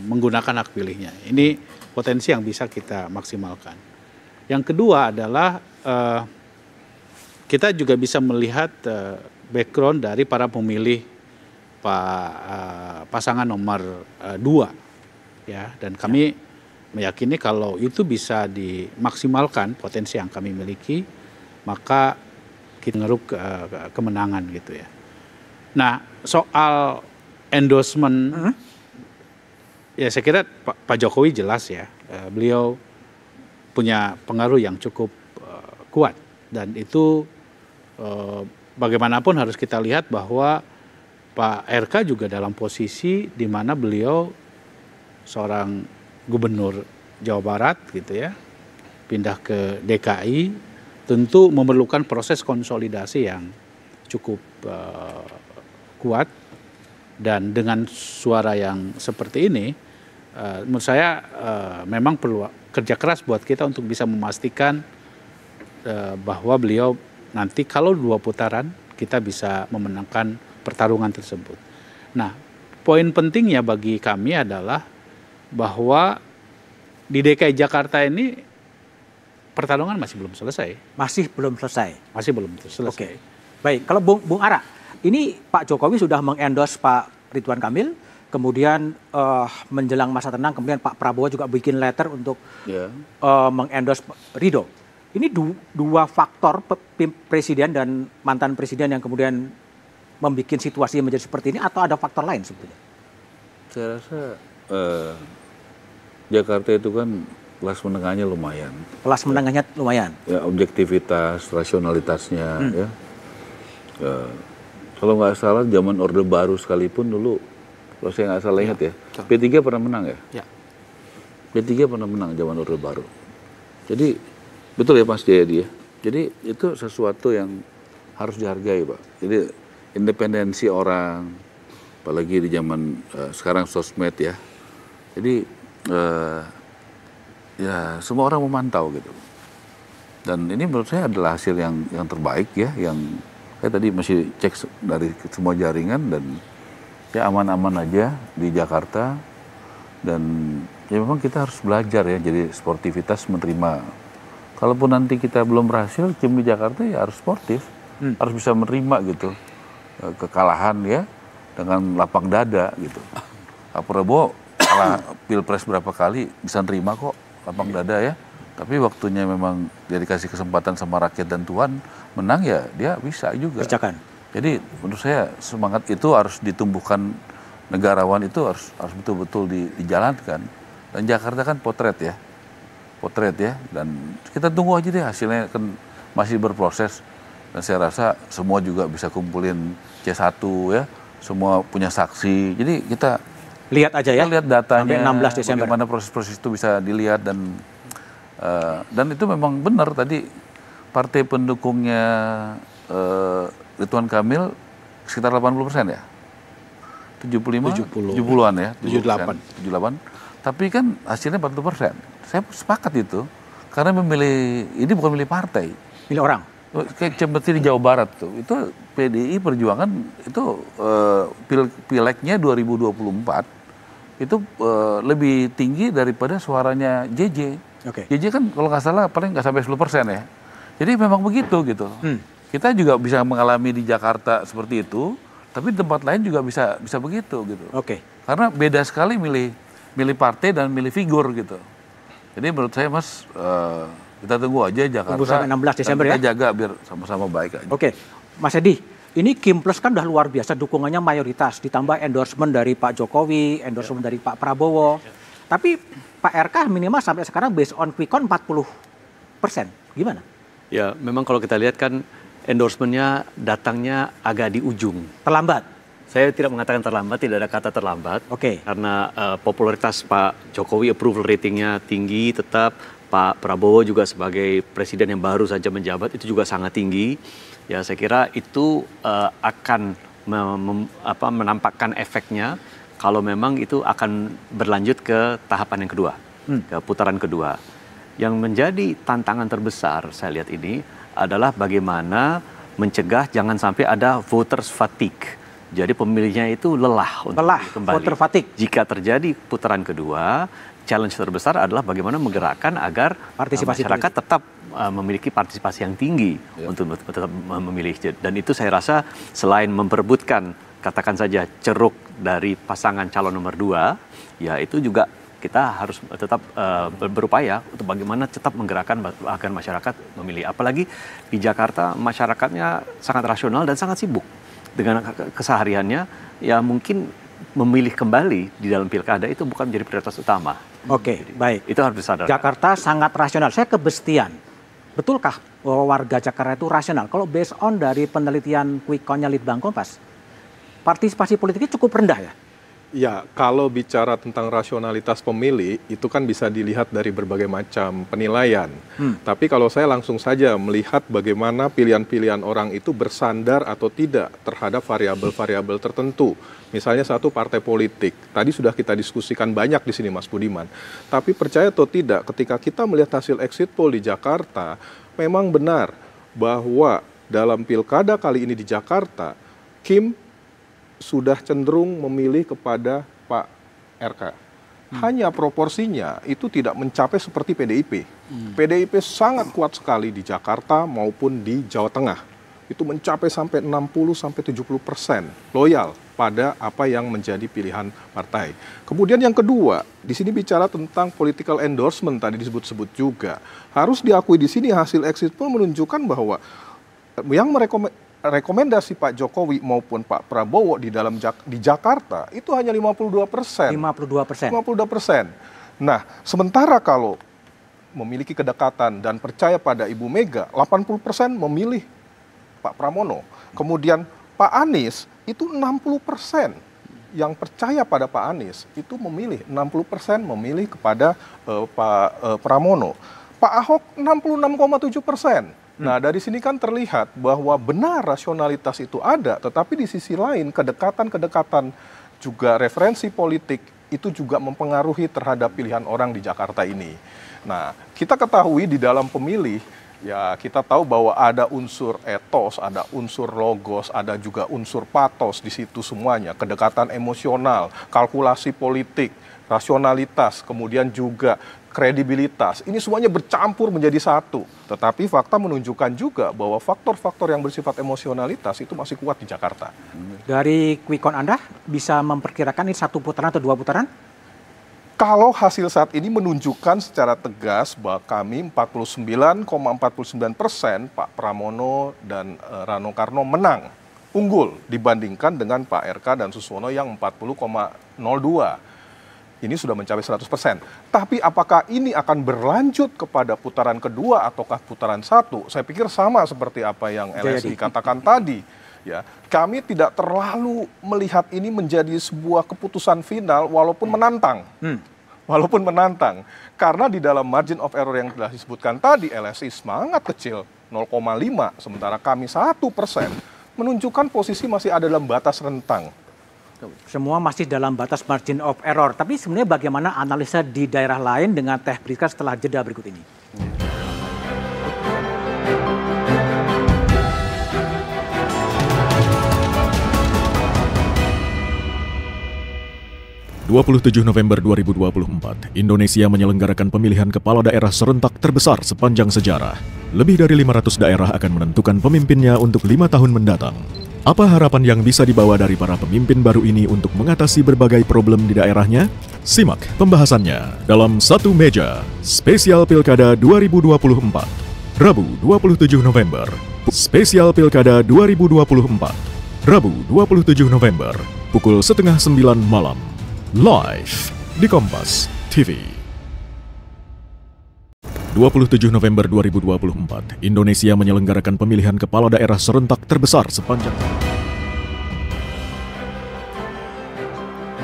menggunakan hak pilihnya. Ini potensi yang bisa kita maksimalkan. Yang kedua adalah kita juga bisa melihat background dari para pemilih pasangan nomor 2, ya, dan kami meyakini kalau itu bisa dimaksimalkan potensi yang kami miliki, maka kita ngeruk kemenangan gitu ya. Nah, soal endorsement, ya saya kira Pak Jokowi jelas ya, beliau punya pengaruh yang cukup kuat, dan itu bagaimanapun harus kita lihat bahwa Pak RK juga dalam posisi di mana beliau seorang Gubernur Jawa Barat gitu ya, pindah ke DKI, tentu memerlukan proses konsolidasi yang cukup kuat, dan dengan suara yang seperti ini, menurut saya memang perlu kerja keras buat kita untuk bisa memastikan bahwa beliau nanti kalau 2 putaran kita bisa memenangkan pertarungan tersebut. Nah, poin pentingnya bagi kami adalah bahwa di DKI Jakarta ini pertarungan masih belum selesai. Masih belum selesai? Masih belum selesai. Oke. Baik, kalau Bung Ara, ini Pak Jokowi sudah mengendorse Pak Ridwan Kamil, kemudian menjelang masa tenang, kemudian Pak Prabowo juga bikin letter untuk mengendorse Ridho. Ini dua faktor presiden dan mantan presiden yang kemudian membuat situasi menjadi seperti ini, atau ada faktor lain sebetulnya? Saya rasa Jakarta itu kan kelas menengahnya lumayan. Kelas menengahnya lumayan? Ya, objektivitas, rasionalitasnya. Ya. Kalau nggak salah zaman Orde Baru sekalipun dulu, kalau saya nggak salah ingat ya, P3 pernah menang ya? P3 pernah menang zaman Orde Baru. Jadi betul ya Mas Jayadi ya. Jadi itu sesuatu yang harus dihargai Pak. Jadi independensi orang, apalagi di zaman sekarang sosmed ya. Jadi ya semua orang memantau gitu. Dan ini menurut saya adalah hasil yang terbaik ya, yang saya tadi masih cek dari semua jaringan, dan ya aman-aman aja di Jakarta. Dan ya memang kita harus belajar ya, jadi sportivitas menerima. Kalaupun nanti kita belum berhasil, tim di Jakarta ya harus sportif, harus bisa menerima gitu kekalahan ya dengan lapang dada gitu. Pak Prabowo kalah pilpres berapa kali bisa nerima kok lapang dada ya. Tapi waktunya memang dia dikasih kesempatan sama rakyat dan Tuhan menang ya dia bisa juga. Kerjakan. Jadi menurut saya semangat itu harus ditumbuhkan, negarawan itu harus betul-betul dijalankan. Dan Jakarta kan potret ya, dan kita tunggu aja deh, hasilnya kan masih berproses. Dan saya rasa semua juga bisa kumpulin C1 ya, semua punya saksi. Jadi kita lihat aja ya, lihat datanya, sampai 16 Desember. bagaimana proses-proses itu bisa dilihat. Dan itu memang benar tadi, partai pendukungnya Ridwan Kamil sekitar 80% ya? 70-an ya? 78. Tapi kan hasilnya 40%. Saya sepakat itu, karena memilih, ini bukan milih partai. Milih orang? Kayak seperti di Jawa Barat tuh, itu PDI Perjuangan itu pileknya 2024 itu lebih tinggi daripada suaranya JJ. JJ kan kalau nggak salah paling nggak sampai 10% ya. Jadi memang begitu gitu. Kita juga bisa mengalami di Jakarta seperti itu, tapi di tempat lain juga bisa begitu gitu. Karena beda sekali milih partai dan milih figur gitu. Jadi menurut saya Mas, kita tunggu aja Jakarta. Tunggu sampai 16 Desember ya? Kita jaga biar sama-sama baik aja. Mas Edi, ini Kim Plus kan udah luar biasa, dukungannya mayoritas, ditambah endorsement dari Pak Jokowi, endorsement dari Pak Prabowo. Tapi Pak RK minimal sampai sekarang based on quick count 40%. Gimana? Ya, memang kalau kita lihat kan endorsementnya datangnya agak di ujung. Terlambat? Saya tidak mengatakan terlambat, tidak ada kata terlambat. Karena popularitas Pak Jokowi, approval ratingnya tinggi tetap. Pak Prabowo juga sebagai presiden yang baru saja menjabat itu juga sangat tinggi. Ya, saya kira itu akan menampakkan efeknya kalau memang itu akan berlanjut ke tahapan yang kedua, ke putaran kedua. Yang menjadi tantangan terbesar saya lihat ini adalah bagaimana mencegah jangan sampai ada voters fatigue. Jadi pemilihnya itu lelah untuk kembali. Voter fatigue. Jika terjadi putaran kedua, challenge terbesar adalah bagaimana menggerakkan agar masyarakat tetap memiliki partisipasi yang tinggi untuk tetap memilih. Dan itu saya rasa selain memperebutkan, katakan saja ceruk dari pasangan calon nomor 2, ya itu juga kita harus tetap berupaya untuk bagaimana tetap menggerakkan agar masyarakat memilih. Apalagi di Jakarta masyarakatnya sangat rasional dan sangat sibuk dengan kesehariannya, ya mungkin memilih kembali di dalam pilkada itu bukan menjadi prioritas utama. Baik. Itu harus disadari. Jakarta sangat rasional. Saya ke Bestian. Betulkah bahwa warga Jakarta itu rasional? Kalau based on dari penelitian quick count-nya Litbang Kompas, partisipasi politiknya cukup rendah ya. Ya, kalau bicara tentang rasionalitas pemilih, itu kan bisa dilihat dari berbagai macam penilaian. Tapi kalau saya langsung saja melihat bagaimana pilihan-pilihan orang itu bersandar atau tidak terhadap variabel-variabel tertentu. Misalnya satu partai politik, tadi sudah kita diskusikan banyak di sini Mas Budiman. Tapi percaya atau tidak, ketika kita melihat hasil exit poll di Jakarta, memang benar bahwa dalam pilkada kali ini di Jakarta, Kim sudah cenderung memilih kepada Pak RK. Hanya proporsinya itu tidak mencapai seperti PDIP. PDIP sangat kuat sekali di Jakarta maupun di Jawa Tengah. Itu mencapai sampai 60-70% loyal pada apa yang menjadi pilihan partai. Kemudian yang kedua, di sini bicara tentang political endorsement tadi disebut-sebut juga. Harus diakui di sini hasil exit poll menunjukkan bahwa yang rekomendasi Pak Jokowi maupun Pak Prabowo di Jakarta itu hanya 52%. 52%. Nah, sementara kalau memiliki kedekatan dan percaya pada Ibu Mega, 80% memilih Pak Pramono. Kemudian Pak Anies itu 60% yang percaya pada Pak Anies itu memilih, 60% memilih kepada Pak Pramono. Pak Ahok 66,7%. Nah, dari sini kan terlihat bahwa benar rasionalitas itu ada, tetapi di sisi lain kedekatan-kedekatan juga referensi politik itu juga mempengaruhi terhadap pilihan orang di Jakarta ini. Nah, kita ketahui di dalam pemilih, ya kita tahu bahwa ada unsur etos, ada unsur logos, ada juga unsur patos di situ semuanya, kedekatan emosional, kalkulasi politik, rasionalitas, kemudian juga kredibilitas, ini semuanya bercampur menjadi satu. Tetapi fakta menunjukkan juga bahwa faktor-faktor yang bersifat emosionalitas itu masih kuat di Jakarta. Dari quick count Anda, bisa memperkirakan ini 1 putaran atau 2 putaran? Kalau hasil saat ini menunjukkan secara tegas bahwa kami 49,49% Pak Pramono dan Rano Karno menang, unggul dibandingkan dengan Pak RK dan Suswono yang 40,02%. Ini sudah mencapai 100%. Tapi apakah ini akan berlanjut kepada putaran kedua ataukah putaran 1? Saya pikir sama seperti apa yang LSI katakan tadi. Ya, kami tidak terlalu melihat ini menjadi sebuah keputusan final walaupun menantang. Walaupun menantang. Karena di dalam margin of error yang telah disebutkan tadi, LSI sangat kecil, 0,5. Sementara kami 1%, menunjukkan posisi masih ada dalam batas rentang. Semua masih dalam batas margin of error. Tapi sebenarnya bagaimana analisa di daerah lain dengan Teh Priska setelah jeda berikut ini? 27 November 2024, Indonesia menyelenggarakan pemilihan kepala daerah serentak terbesar sepanjang sejarah. Lebih dari 500 daerah akan menentukan pemimpinnya untuk 5 tahun mendatang. Apa harapan yang bisa dibawa dari para pemimpin baru ini untuk mengatasi berbagai problem di daerahnya? Simak pembahasannya dalam Satu Meja, Spesial Pilkada 2024. Rabu 27 November, Spesial Pilkada 2024. Rabu 27 November, pukul 8:30 malam. Live di Kompas TV. 27 November 2024, Indonesia menyelenggarakan pemilihan kepala daerah serentak terbesar sepanjang.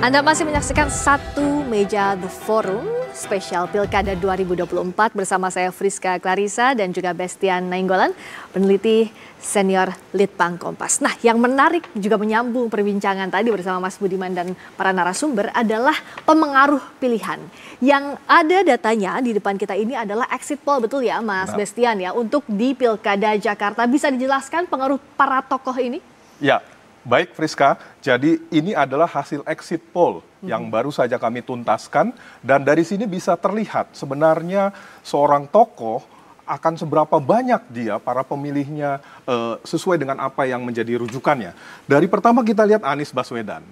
Anda masih menyaksikan Satu Meja The Forum, spesial Pilkada 2024 bersama saya Friska Clarissa dan juga Bestian Nainggolan, peneliti senior Litbang Kompas. Nah, yang menarik juga menyambung perbincangan tadi bersama Mas Budiman dan para narasumber adalah pemengaruh pilihan. Yang ada datanya di depan kita ini adalah exit poll, betul ya Mas Bestian ya, untuk di Pilkada Jakarta. Bisa dijelaskan pengaruh para tokoh ini? Ya. Baik Friska, jadi ini adalah hasil exit poll yang baru saja kami tuntaskan dan dari sini bisa terlihat sebenarnya seorang tokoh akan seberapa banyak dia, para pemilihnya sesuai dengan apa yang menjadi rujukannya. Dari pertama kita lihat Anies Baswedan.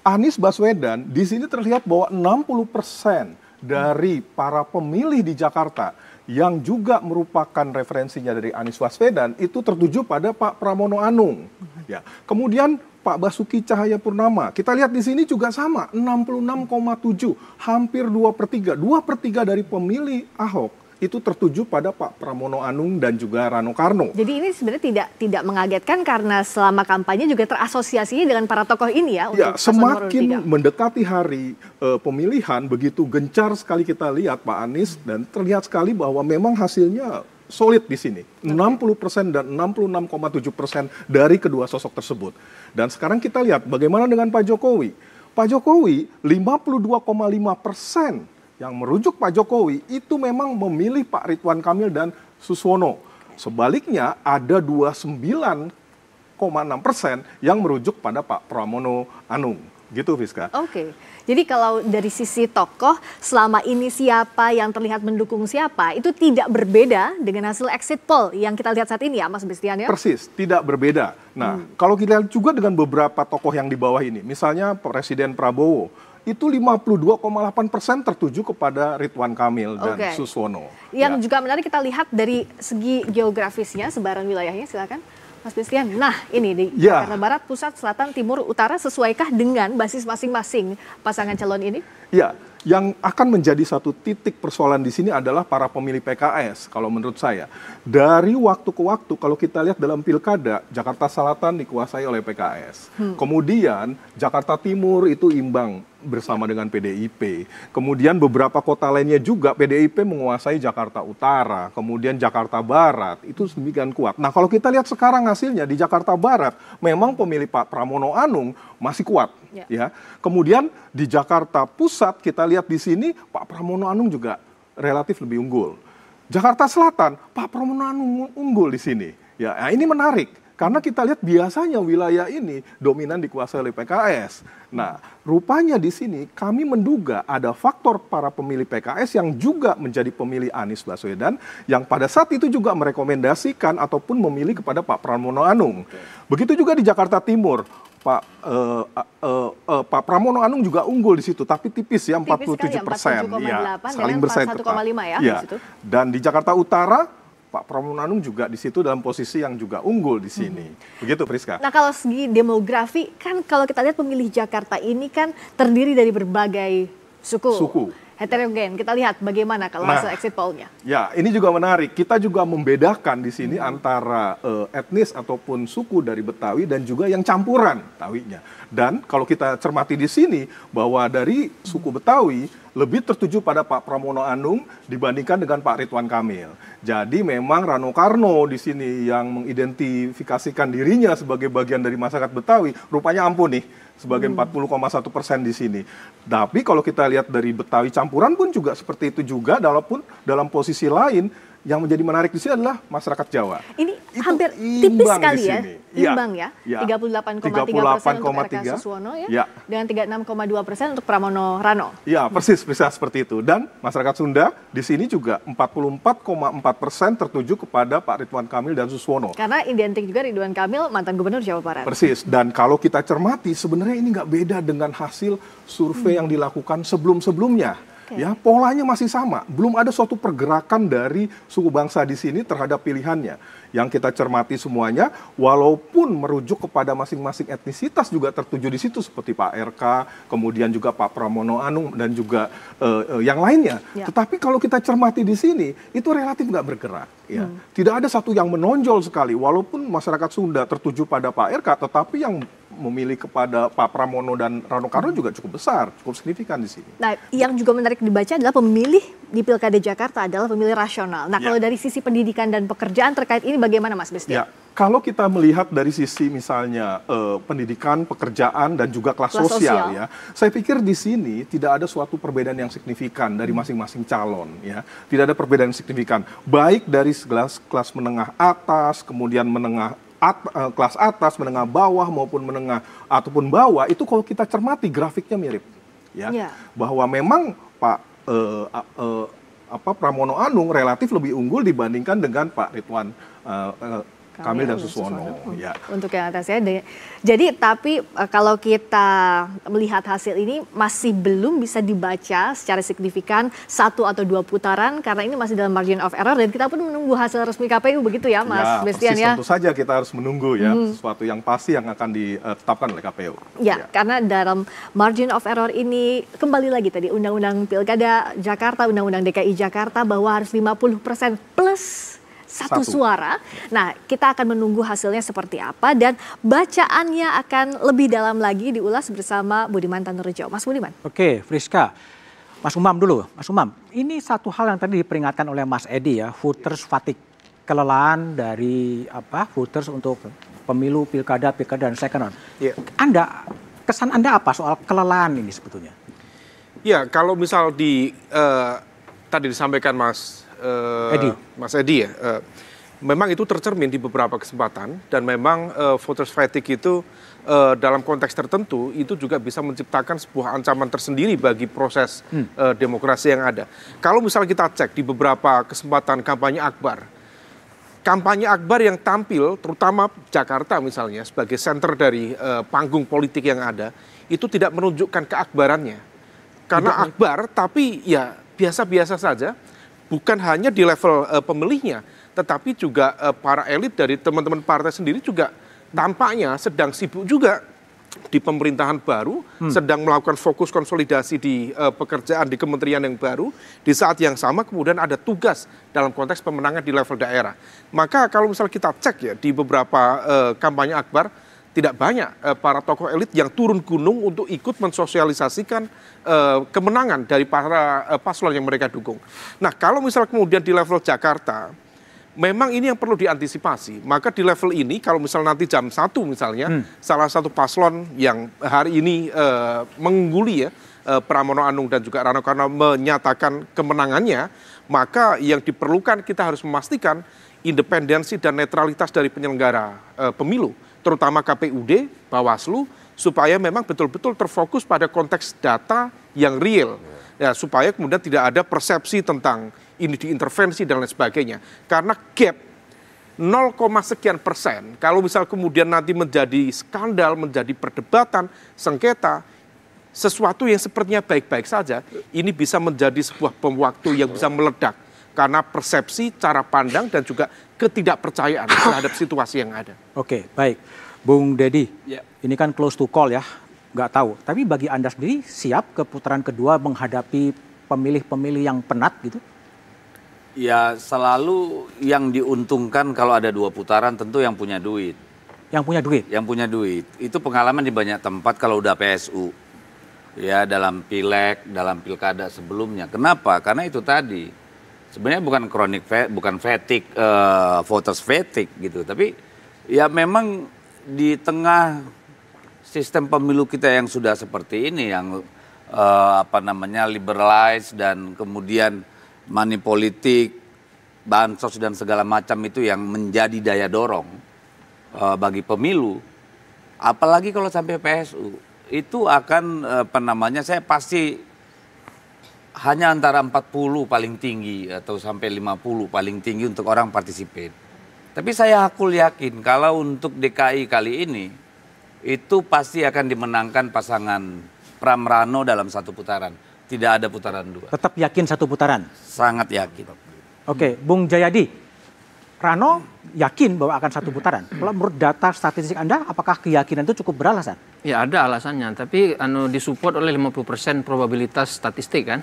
Anies Baswedan di sini terlihat bahwa 60% dari para pemilih di Jakarta yang juga merupakan referensinya dari Anies Baswedan itu tertuju pada Pak Pramono Anung. Ya. Kemudian Pak Basuki Cahayapurnama, kita lihat di sini juga sama, 66,7, hampir 2/3. 2/3 dari pemilih Ahok itu tertuju pada Pak Pramono Anung dan juga Rano Karno. Jadi ini sebenarnya tidak mengagetkan karena selama kampanye juga terasosiasinya dengan para tokoh ini ya. Ya, semakin mendekati hari pemilihan, begitu gencar sekali kita lihat Pak Anies dan terlihat sekali bahwa memang hasilnya solid di sini. 60% dan 66,7% dari kedua sosok tersebut. Dan sekarang kita lihat bagaimana dengan Pak Jokowi. Pak Jokowi 52,5% yang merujuk Pak Jokowi itu memang memilih Pak Ridwan Kamil dan Suswono. Sebaliknya ada 29,6% yang merujuk pada Pak Pramono Anung. Gitu, Fiska. Oke. Jadi kalau dari sisi tokoh, selama ini siapa yang terlihat mendukung siapa, itu tidak berbeda dengan hasil exit poll yang kita lihat saat ini ya, Mas Bestian ya? Persis, tidak berbeda. Nah, kalau kita lihat juga dengan beberapa tokoh yang di bawah ini, misalnya Presiden Prabowo, itu 52,8% tertuju kepada Ridwan Kamil dan Suswono. Yang juga menarik kita lihat dari segi geografisnya, sebaran wilayahnya, silakan Mas Bestian. Nah, ini di Jakarta Barat, Pusat, Selatan, Timur, Utara, sesuaikah dengan basis masing-masing pasangan calon ini? Ya, yang akan menjadi satu titik persoalan di sini adalah para pemilih PKS, kalau menurut saya. Dari waktu ke waktu, kalau kita lihat dalam pilkada, Jakarta Selatan dikuasai oleh PKS. Kemudian, Jakarta Timur itu imbang bersama dengan PDIP. Kemudian beberapa kota lainnya juga PDIP menguasai Jakarta Utara, kemudian Jakarta Barat, itu sedemikian kuat. Nah, kalau kita lihat sekarang hasilnya di Jakarta Barat, memang pemilih Pak Pramono Anung masih kuat. Ya. Kemudian di Jakarta Pusat, kita lihat di sini Pak Pramono Anung juga relatif lebih unggul. Jakarta Selatan, Pak Pramono Anung unggul di sini. Ya, nah ini menarik. Karena kita lihat biasanya wilayah ini dominan dikuasai oleh PKS. Nah, rupanya di sini kami menduga ada faktor para pemilih PKS yang juga menjadi pemilih Anies Baswedan yang pada saat itu juga merekomendasikan ataupun memilih kepada Pak Pramono Anung. Begitu juga di Jakarta Timur. Pak Pramono Anung juga unggul di situ, tapi tipis ya, 47%. Ya, saling bersaing ketat. Ya. Dan di Jakarta Utara, Pak Pramono Anung juga di situ dalam posisi yang juga unggul di sini. Begitu, Priska. Nah, kalau segi demografi, kan kalau kita lihat pemilih Jakarta ini kan terdiri dari berbagai suku. Heterogen. Kita lihat bagaimana kalau hasil exit poll-nya. Ya, ini juga menarik. Kita juga membedakan di sini antara etnis ataupun suku dari Betawi dan juga yang campuran Betawinya. Dan kalau kita cermati di sini bahwa dari suku Betawi lebih tertuju pada Pak Pramono Anung dibandingkan dengan Pak Ridwan Kamil. Jadi memang Rano Karno di sini yang mengidentifikasikan dirinya sebagai bagian dari masyarakat Betawi, rupanya ampun nih, sebagai 40,1% di sini. Tapi kalau kita lihat dari Betawi campuran pun juga seperti itu juga, walaupun dalam posisi lain yang menjadi menarik di sini adalah masyarakat Jawa. Ini itu hampir tipis sekali ya, imbang ya, 38,3% untuk RK Suswono ya, dengan 36,2% untuk Pramono Rano. Ya, persis bisa seperti itu. Dan masyarakat Sunda di sini juga 44,4% tertuju kepada Pak Ridwan Kamil dan Suswono. Karena identik juga Ridwan Kamil mantan gubernur Jawa Barat. Persis. Dan kalau kita cermati sebenarnya ini nggak beda dengan hasil survei yang dilakukan sebelum-sebelumnya. Ya, polanya masih sama. Belum ada suatu pergerakan dari suku bangsa di sini terhadap pilihannya. Yang kita cermati semuanya, walaupun merujuk kepada masing-masing etnisitas juga tertuju di situ seperti Pak RK, kemudian juga Pak Pramono Anung dan juga yang lainnya. Tetapi kalau kita cermati di sini, itu relatif nggak bergerak. Ya. Tidak ada satu yang menonjol sekali, walaupun masyarakat Sunda tertuju pada Pak RK, tetapi yang memilih kepada Pak Pramono dan Rano Karno juga cukup besar, cukup signifikan di sini. Nah, yang juga menarik dibaca adalah pemilih di Pilkada Jakarta adalah pemilih rasional. Nah, kalau dari sisi pendidikan dan pekerjaan terkait ini bagaimana, Mas Bestian? Ya, kalau kita melihat dari sisi misalnya pendidikan, pekerjaan dan juga kelas sosial ya, saya pikir di sini tidak ada suatu perbedaan yang signifikan dari masing-masing calon ya. Tidak ada perbedaan yang signifikan, baik dari kelas menengah atas, kemudian kelas atas, menengah bawah maupun menengah ataupun bawah, itu kalau kita cermati grafiknya mirip ya. Bahwa memang Pak Pramono Anung relatif lebih unggul dibandingkan dengan Pak Ridwan Kamil dan Suswono. Ya. Untuk yang atas ya. Jadi tapi kalau kita melihat hasil ini masih belum bisa dibaca secara signifikan 1 atau 2 putaran karena ini masih dalam margin of error dan kita pun menunggu hasil resmi KPU begitu ya Mas Bestian ya. Tentu saja kita harus menunggu ya sesuatu yang pasti yang akan ditetapkan oleh KPU. Ya, karena dalam margin of error ini kembali lagi tadi Undang-Undang Pilkada Jakarta, Undang-Undang DKI Jakarta bahwa harus 50% plus satu suara. Nah, kita akan menunggu hasilnya seperti apa dan bacaannya akan lebih dalam lagi diulas bersama Budiman Tanurejo. Mas Budiman. Oke, Friska. Mas Umam dulu. Mas Umam, ini satu hal yang tadi diperingatkan oleh Mas Edi ya, voters fatigue. Kelelahan dari voters untuk pemilu, pilkada dan second round. Yeah. Kesan Anda apa soal kelelahan ini sebetulnya? Ya, kalau misal tadi disampaikan Mas Edi ya, memang itu tercermin di beberapa kesempatan dan memang voters fatigue itu dalam konteks tertentu itu juga bisa menciptakan sebuah ancaman tersendiri bagi proses demokrasi yang ada. Kalau misal kita cek di beberapa kesempatan kampanye akbar yang tampil terutama Jakarta misalnya sebagai center dari panggung politik yang ada itu tidak menunjukkan keakbarannya karena akbar tapi ya biasa-biasa saja. Bukan hanya di level pemilihnya, tetapi juga para elit dari teman-teman partai sendiri juga tampaknya sedang sibuk juga di pemerintahan baru, sedang melakukan fokus konsolidasi di pekerjaan di kementerian yang baru, di saat yang sama kemudian ada tugas dalam konteks pemenangan di level daerah. Maka kalau misal kita cek ya di beberapa kampanye akbar, tidak banyak para tokoh elit yang turun gunung untuk ikut mensosialisasikan kemenangan dari para paslon yang mereka dukung. Nah, kalau misal kemudian di level Jakarta, memang ini yang perlu diantisipasi. Maka di level ini, kalau misal nanti jam 1 misalnya, salah satu paslon yang hari ini mengungguli ya, Pramono Anung dan juga Rano Karno menyatakan kemenangannya, maka yang diperlukan kita harus memastikan independensi dan netralitas dari penyelenggara pemilu, terutama KPUD, Bawaslu, supaya memang betul-betul terfokus pada konteks data yang real. Ya, supaya kemudian tidak ada persepsi tentang ini diintervensi dan lain sebagainya. Karena gap 0,sekian%, kalau misal kemudian nanti menjadi skandal, menjadi perdebatan, sengketa, sesuatu yang sepertinya baik-baik saja, ini bisa menjadi sebuah bom waktu yang bisa meledak. Karena persepsi, cara pandang, dan juga ketidakpercayaan terhadap situasi yang ada. Oke, baik. Bung Dedi, ini kan close to call ya, nggak tahu. Tapi bagi Anda sendiri siap ke putaran kedua menghadapi pemilih-pemilih yang penat gitu? Ya selalu yang diuntungkan kalau ada 2 putaran tentu yang punya duit. Yang punya duit? Yang punya duit. Itu pengalaman di banyak tempat kalau udah PSU. Ya dalam pileg, dalam pilkada sebelumnya. Kenapa? Karena itu tadi. Sebenarnya bukan fatigue, voters fatigue gitu, tapi ya memang di tengah sistem pemilu kita yang sudah seperti ini, yang liberalized dan kemudian money politik, bansos dan segala macam itu yang menjadi daya dorong bagi pemilu, apalagi kalau sampai PSU itu akan saya pasti hanya antara 40 paling tinggi atau sampai 50 paling tinggi untuk orang partisipasi. Tapi saya yakin kalau untuk DKI kali ini itu pasti akan dimenangkan pasangan Pram Rano dalam 1 putaran. Tidak ada putaran 2. Tetap yakin 1 putaran? Sangat yakin. Oke, Bung Jayadi, Rano yakin bahwa akan 1 putaran. Kalau menurut data statistik Anda, apakah keyakinan itu cukup beralasan? Ya ada alasannya, tapi disupport oleh 50% probabilitas statistik kan.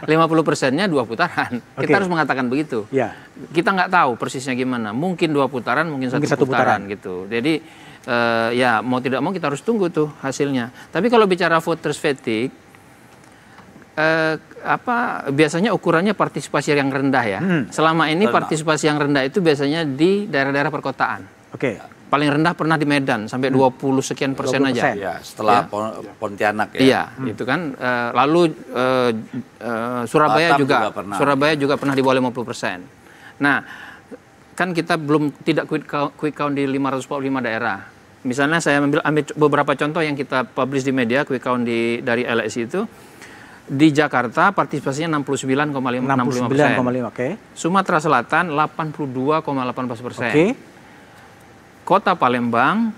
50%-nya 2 putaran. Okay. Kita harus mengatakan begitu. Yeah. Kita nggak tahu persisnya gimana. Mungkin 2 putaran, mungkin 1 putaran gitu. Jadi ya mau tidak mau kita harus tunggu tuh hasilnya. Tapi kalau bicara voters fatigue, biasanya ukurannya partisipasi yang rendah ya. Selama ini partisipasi yang rendah itu biasanya di daerah-daerah perkotaan. Oke. Paling rendah pernah di Medan sampai 20 sekian persen aja. Ya, setelah Pontianak ya. Iya, itu kan. Lalu Surabaya juga pernah di bawah 50%. Nah, kan kita tidak quick count di 545 daerah. Misalnya saya ambil beberapa contoh yang kita publish di media quick count dari LSI itu. Di Jakarta partisipasinya 69,55%. Oke. Sumatera Selatan 82,18%. Oke. Kota Palembang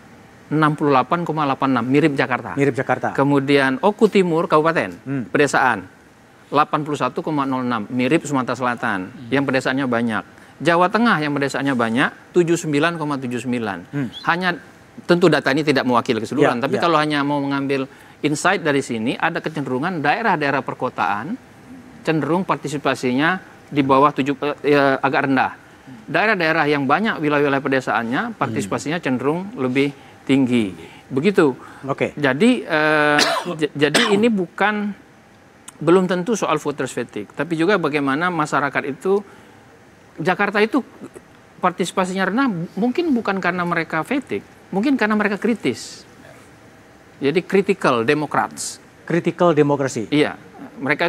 68,86, mirip Jakarta. Mirip Jakarta. Kemudian Oku Timur Kabupaten, pedesaan 81,06, mirip Sumatera Selatan, yang pedesaannya banyak. Jawa Tengah yang pedesaannya banyak 79,79. Hanya tentu data ini tidak mewakili keseluruhan, tapi kalau hanya mau mengambil insight dari sini, ada kecenderungan daerah-daerah perkotaan cenderung partisipasinya di bawah agak rendah. Daerah-daerah yang banyak wilayah-wilayah pedesaannya partisipasinya cenderung lebih tinggi. Begitu. Oke. Jadi ini belum tentu soal voters fatigue, tapi juga bagaimana masyarakat itu, Jakarta itu partisipasinya rendah mungkin bukan karena mereka fatigue, mungkin karena mereka kritis. Jadi critical Democrats. Critical demokrasi. Iya, mereka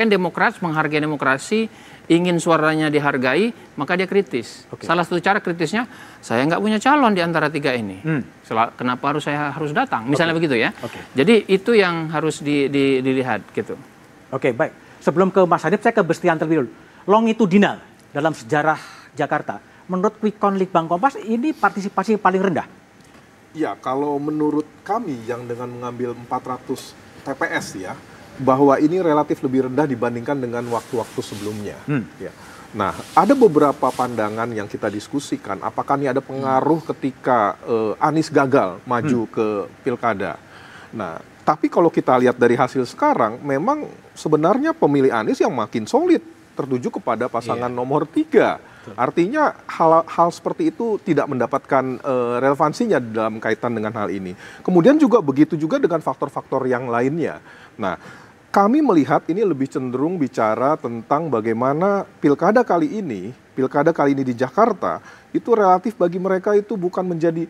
yang Demokrat, menghargai demokrasi, ingin suaranya dihargai, maka dia kritis. Salah satu cara kritisnya, saya nggak punya calon di antara tiga ini. Kenapa saya harus datang? Misalnya begitu ya. Jadi itu yang harus dilihat gitu. Oke, baik. Sebelum ke Mas Hanif, saya ke Bestian terlebih dulu. Longitudinal dalam sejarah Jakarta, menurut quick count Litbang Kompas ini partisipasi paling rendah. Ya, kalau menurut kami yang dengan mengambil 400 TPS ya, bahwa ini relatif lebih rendah dibandingkan dengan waktu-waktu sebelumnya. Ya. Nah, ada beberapa pandangan yang kita diskusikan. Apakah ini ada pengaruh ketika Anies gagal maju ke pilkada? Nah, tapi kalau kita lihat dari hasil sekarang, memang sebenarnya pemilih Anies yang makin solid tertuju kepada pasangan nomor 3. Artinya hal seperti itu tidak mendapatkan relevansinya dalam kaitan dengan hal ini. Kemudian juga begitu juga dengan faktor-faktor yang lainnya. Nah, kami melihat ini lebih cenderung bicara tentang bagaimana pilkada kali ini di Jakarta, itu relatif bagi mereka itu bukan menjadi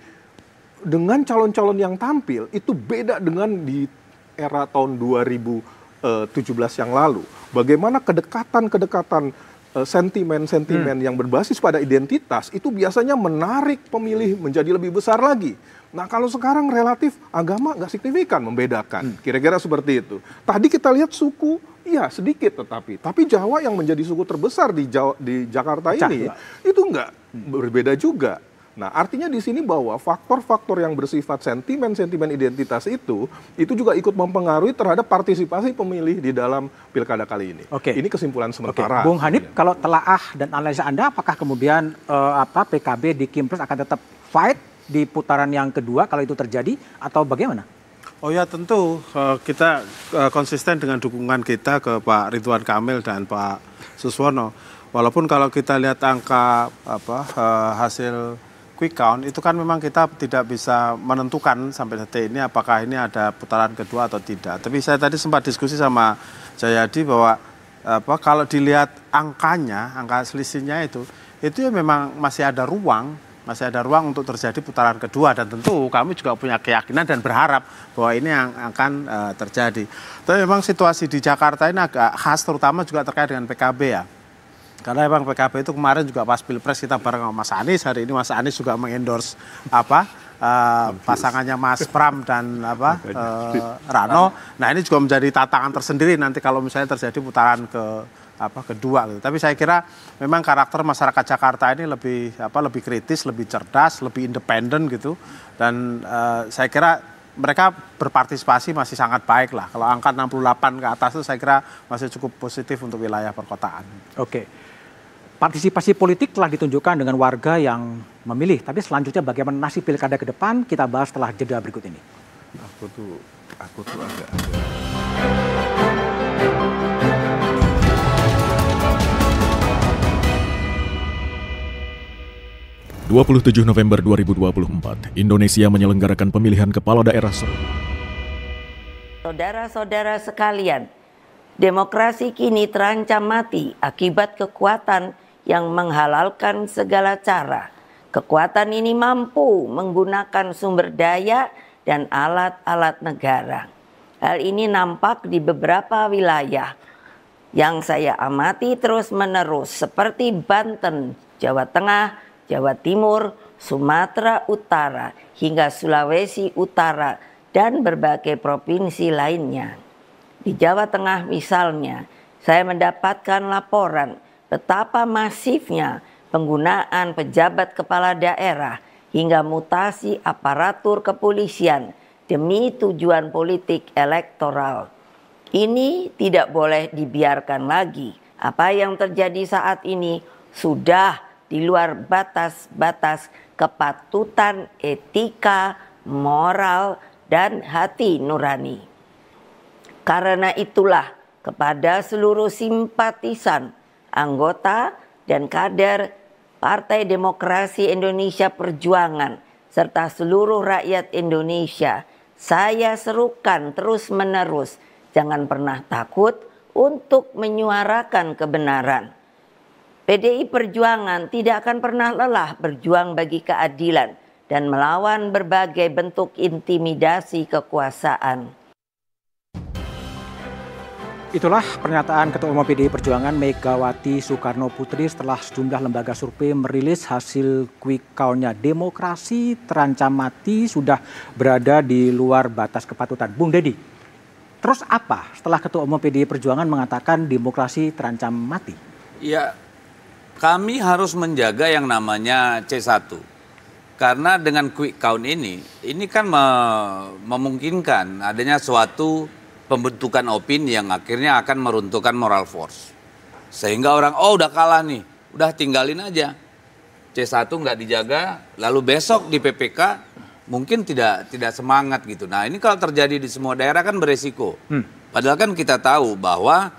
dengan calon-calon yang tampil, itu beda dengan di era tahun 2017 yang lalu. Bagaimana kedekatan sentimen-sentimen yang berbasis pada identitas itu biasanya menarik pemilih menjadi lebih besar lagi. Nah, kalau sekarang relatif agama nggak signifikan membedakan, kira-kira seperti itu. Tadi kita lihat suku, iya sedikit tapi Jawa yang menjadi suku terbesar di Jakarta ini itu nggak berbeda juga. Nah, artinya di sini bahwa faktor-faktor yang bersifat sentimen-sentimen identitas itu juga ikut mempengaruhi terhadap partisipasi pemilih di dalam pilkada kali ini. Ini kesimpulan sementara. Bung Hanif, kalau telaah dan analisa Anda, apakah kemudian PKB di Kimpres akan tetap fight di putaran yang kedua kalau itu terjadi atau bagaimana? Oh ya, tentu kita konsisten dengan dukungan kita ke Pak Ridwan Kamil dan Pak Suswono. Walaupun kalau kita lihat angka hasil quick count itu kan memang kita tidak bisa menentukan sampai detik ini apakah ini ada putaran kedua atau tidak. Tapi saya tadi sempat diskusi sama Jayadi bahwa kalau dilihat angka selisihnya itu ya memang masih ada ruang untuk terjadi putaran kedua, dan tentu kami juga punya keyakinan dan berharap bahwa ini yang akan terjadi. Tapi memang situasi di Jakarta ini agak khas, terutama juga terkait dengan PKB ya. Karena memang PKB itu kemarin juga pas Pilpres kita bareng sama Mas Anies, hari ini Mas Anies juga mengendorse pasangannya Mas Pram dan Rano. Nah, ini juga menjadi tantangan tersendiri nanti kalau misalnya terjadi putaran kedua gitu. Tapi saya kira memang karakter masyarakat Jakarta ini lebih kritis, lebih cerdas, lebih independen gitu. Dan saya kira mereka berpartisipasi masih sangat baik lah. Kalau angka 68 ke atas itu saya kira masih cukup positif untuk wilayah perkotaan. Oke. Partisipasi politik telah ditunjukkan dengan warga yang memilih. Tapi selanjutnya bagaimana nasib pilkada ke depan, kita bahas setelah jeda berikut ini. Aku tuh agak 27 November 2024, Indonesia menyelenggarakan pemilihan kepala daerah serentak. Saudara-saudara sekalian, demokrasi kini terancam mati akibat kekuatan yang menghalalkan segala cara. Kekuatan ini mampu menggunakan sumber daya dan alat-alat negara. Hal ini nampak di beberapa wilayah yang saya amati terus-menerus seperti Banten, Jawa Tengah, Jawa Timur, Sumatera Utara, hingga Sulawesi Utara, dan berbagai provinsi lainnya. Di Jawa Tengah misalnya, saya mendapatkan laporan betapa masifnya penggunaan pejabat kepala daerah hingga mutasi aparatur kepolisian demi tujuan politik elektoral. Ini tidak boleh dibiarkan lagi. Apa yang terjadi saat ini sudah di luar batas-batas kepatutan etika, moral, dan hati nurani. Karena itulah kepada seluruh simpatisan, anggota, dan kader Partai Demokrasi Indonesia Perjuangan serta seluruh rakyat Indonesia, saya serukan terus-menerus, jangan pernah takut untuk menyuarakan kebenaran. PDI Perjuangan tidak akan pernah lelah berjuang bagi keadilan dan melawan berbagai bentuk intimidasi kekuasaan. Itulah pernyataan Ketua Umum PDI Perjuangan Megawati Soekarno Putri setelah sejumlah lembaga survei merilis hasil quick count-nya. Demokrasi terancam mati, sudah berada di luar batas kepatutan. Bung Deddy, terus apa setelah Ketua Umum PDI Perjuangan mengatakan demokrasi terancam mati? Ya, kami harus menjaga yang namanya C1. Karena dengan quick count ini kan memungkinkan adanya suatu pembentukan opini yang akhirnya akan meruntuhkan moral force. Sehingga orang, oh udah kalah nih, udah tinggalin aja. C1 nggak dijaga, lalu besok di PPK mungkin tidak semangat gitu. Nah ini kalau terjadi di semua daerah kan beresiko. Padahal kan kita tahu bahwa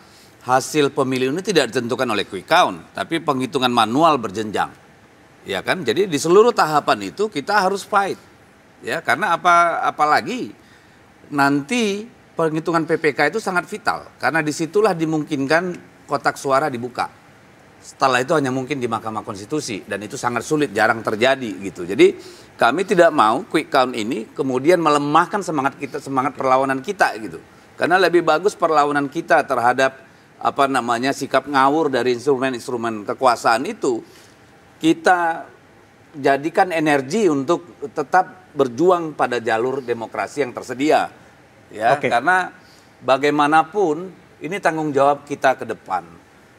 hasil pemilu ini tidak ditentukan oleh quick count, tapi penghitungan manual berjenjang. Ya kan, jadi di seluruh tahapan itu kita harus fight. Ya, karena apalagi nanti penghitungan PPK itu sangat vital karena disitulah dimungkinkan kotak suara dibuka. Setelah itu hanya mungkin di Mahkamah Konstitusi dan itu sangat sulit, jarang terjadi gitu. Jadi kami tidak mau quick count ini kemudian melemahkan semangat kita, semangat perlawanan kita gitu. Karena lebih bagus perlawanan kita terhadap sikap ngawur dari instrumen-instrumen kekuasaan itu kita jadikan energi untuk tetap berjuang pada jalur demokrasi yang tersedia. Ya, karena bagaimanapun ini tanggung jawab kita ke depan.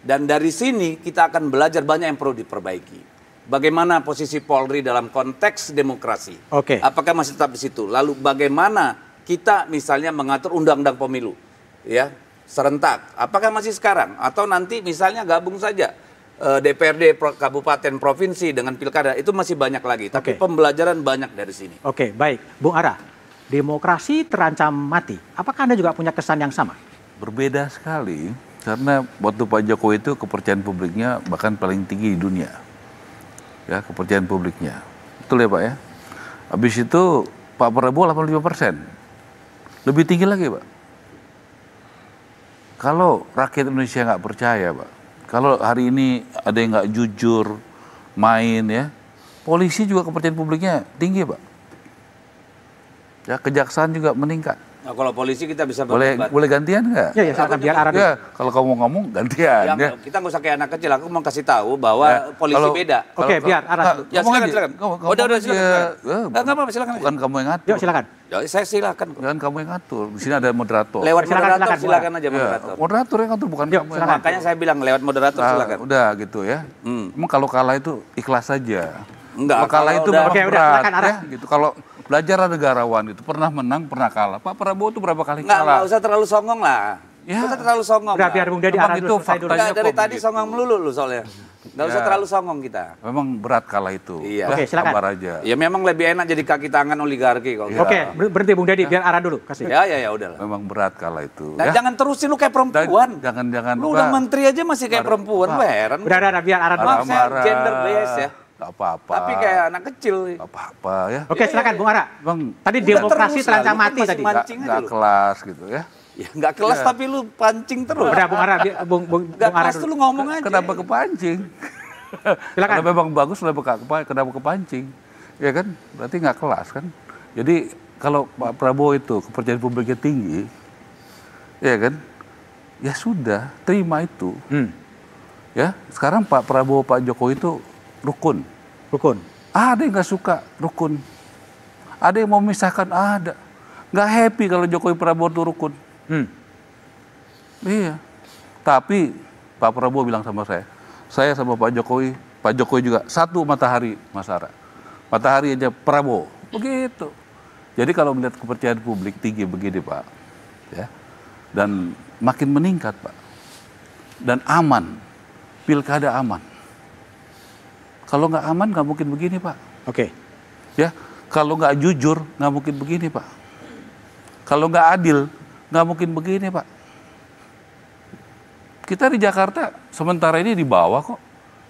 Dan dari sini kita akan belajar banyak yang perlu diperbaiki. Bagaimana posisi Polri dalam konteks demokrasi? Apakah masih tetap di situ? Lalu bagaimana kita misalnya mengatur undang-undang pemilu, ya, serentak? Apakah masih sekarang? Atau nanti misalnya gabung saja DPRD kabupaten provinsi dengan pilkada, itu masih banyak lagi. Tapi pembelajaran banyak dari sini. Oke, baik, Bung Ara. Demokrasi terancam mati. Apakah Anda juga punya kesan yang sama? Berbeda sekali, karena waktu Pak Jokowi itu kepercayaan publiknya bahkan paling tinggi di dunia. Ya, kepercayaan publiknya. Betul ya Pak ya? Habis itu Pak Prabowo 85%. Lebih tinggi lagi Pak. Kalau rakyat Indonesia nggak percaya Pak, kalau hari ini ada yang nggak jujur, main ya, polisi juga kepercayaan publiknya tinggi Pak. Ya, kejaksaan juga meningkat. Nah, kalau polisi kita bisa berdebat. Boleh gantian nggak? Ya, silakan biar Ara. Ya, kalau kamu ngomong gantian. Ya. Kita nggak usah kayak anak kecil. Aku mau kasih tahu bahwa polisi beda. Biar Ara. Ya, silakan. Udah, silakan. Nggak apa-apa, silakan. Bukan kamu yang ngatur. Yuk, silakan. Ya, saya silakan. Jangan kamu yang ngatur. Di sini ada moderator. Lewat moderator, silakan aja moderator. Moderator yang ngatur, bukan kamu yang ngatur. Makanya saya bilang lewat moderator, silakan. Udah gitu ya. Emang kalau kalah itu ikhlas saja. Enggak. Kalau kalah itu memang berat. Ya, gitu. Kalau belajar negarawan itu pernah menang, pernah kalah. Pak Prabowo itu berapa kali kalah? Nggak usah terlalu songong lah. Ya. Nggak usah terlalu songong. Udah, biar Bung Deddy arah dulu, selesai dulu. Dari tadi songong melulu lu soalnya. Nggak usah terlalu songong kita. Memang berat kalah itu. Iya. Oke, silakan. Sabar aja. Ya memang lebih enak jadi kaki tangan oligarki kalau. Oke, berhenti Bung Deddy, biar arah dulu. Kasih. Ya udahlah. Memang berat kalah itu. Nah, jangan terusin lu kayak perempuan. Jangan. Lu udah menteri aja masih kayak perempuan, heran. Udah, biar arah dulu. Maaf, saya gender bias ya. Gak apa-apa. Tapi kayak anak kecil. Gak apa-apa ya. Oke, silakan Bung Ara. Bang, tadi demokrasi terancam mati tadi. Gak kelas gitu ya. Ya nggak kelas tapi lu pancing terus. Udah Bung Ara, Bung Ara dulu. Lu ngomong aja. Kenapa kepancing? Silakan. Kalau memang bagus kenapa kepancing? Ya kan? Berarti nggak kelas kan? Jadi kalau Pak Prabowo itu kepercayaan publiknya tinggi, ya kan? Ya sudah, terima itu. Ya, sekarang Pak Prabowo, Pak Jokowi itu rukun. Ada yang nggak suka rukun. Ada yang mau memisahkan, ada. Nggak happy kalau Jokowi Prabowo itu rukun. Iya. Tapi Pak Prabowo bilang sama saya sama Pak Jokowi juga satu matahari, Mas Ara. Matahari aja Prabowo, begitu. Jadi kalau melihat kepercayaan publik tinggi begini Pak, ya, dan makin meningkat Pak, dan aman, pilkada aman. Kalau nggak aman nggak mungkin begini Pak. Oke. Ya, kalau nggak jujur nggak mungkin begini Pak. Kalau nggak adil nggak mungkin begini Pak. Kita di Jakarta sementara ini di bawah kok,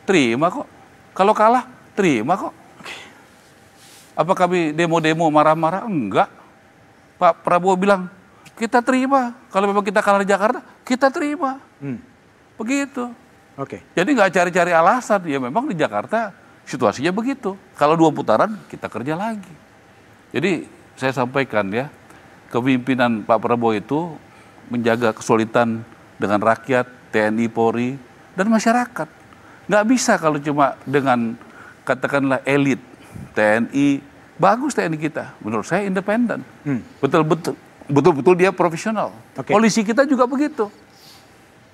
terima kok. Kalau kalah terima kok. Apa kami demo-demo marah-marah? Enggak. Pak Prabowo bilang kita terima. Kalau memang kita kalah di Jakarta, kita terima. Begitu. Oke. Jadi nggak cari-cari alasan. Ya memang di Jakarta situasinya begitu. Kalau 2 putaran kita kerja lagi. Jadi saya sampaikan ya, kepemimpinan Pak Prabowo itu menjaga kesulitan dengan rakyat, TNI, Polri, dan masyarakat. Nggak bisa kalau cuma dengan katakanlah elit TNI. Bagus TNI kita, menurut saya independen. Betul-betul dia profesional. Oke. Polisi kita juga begitu.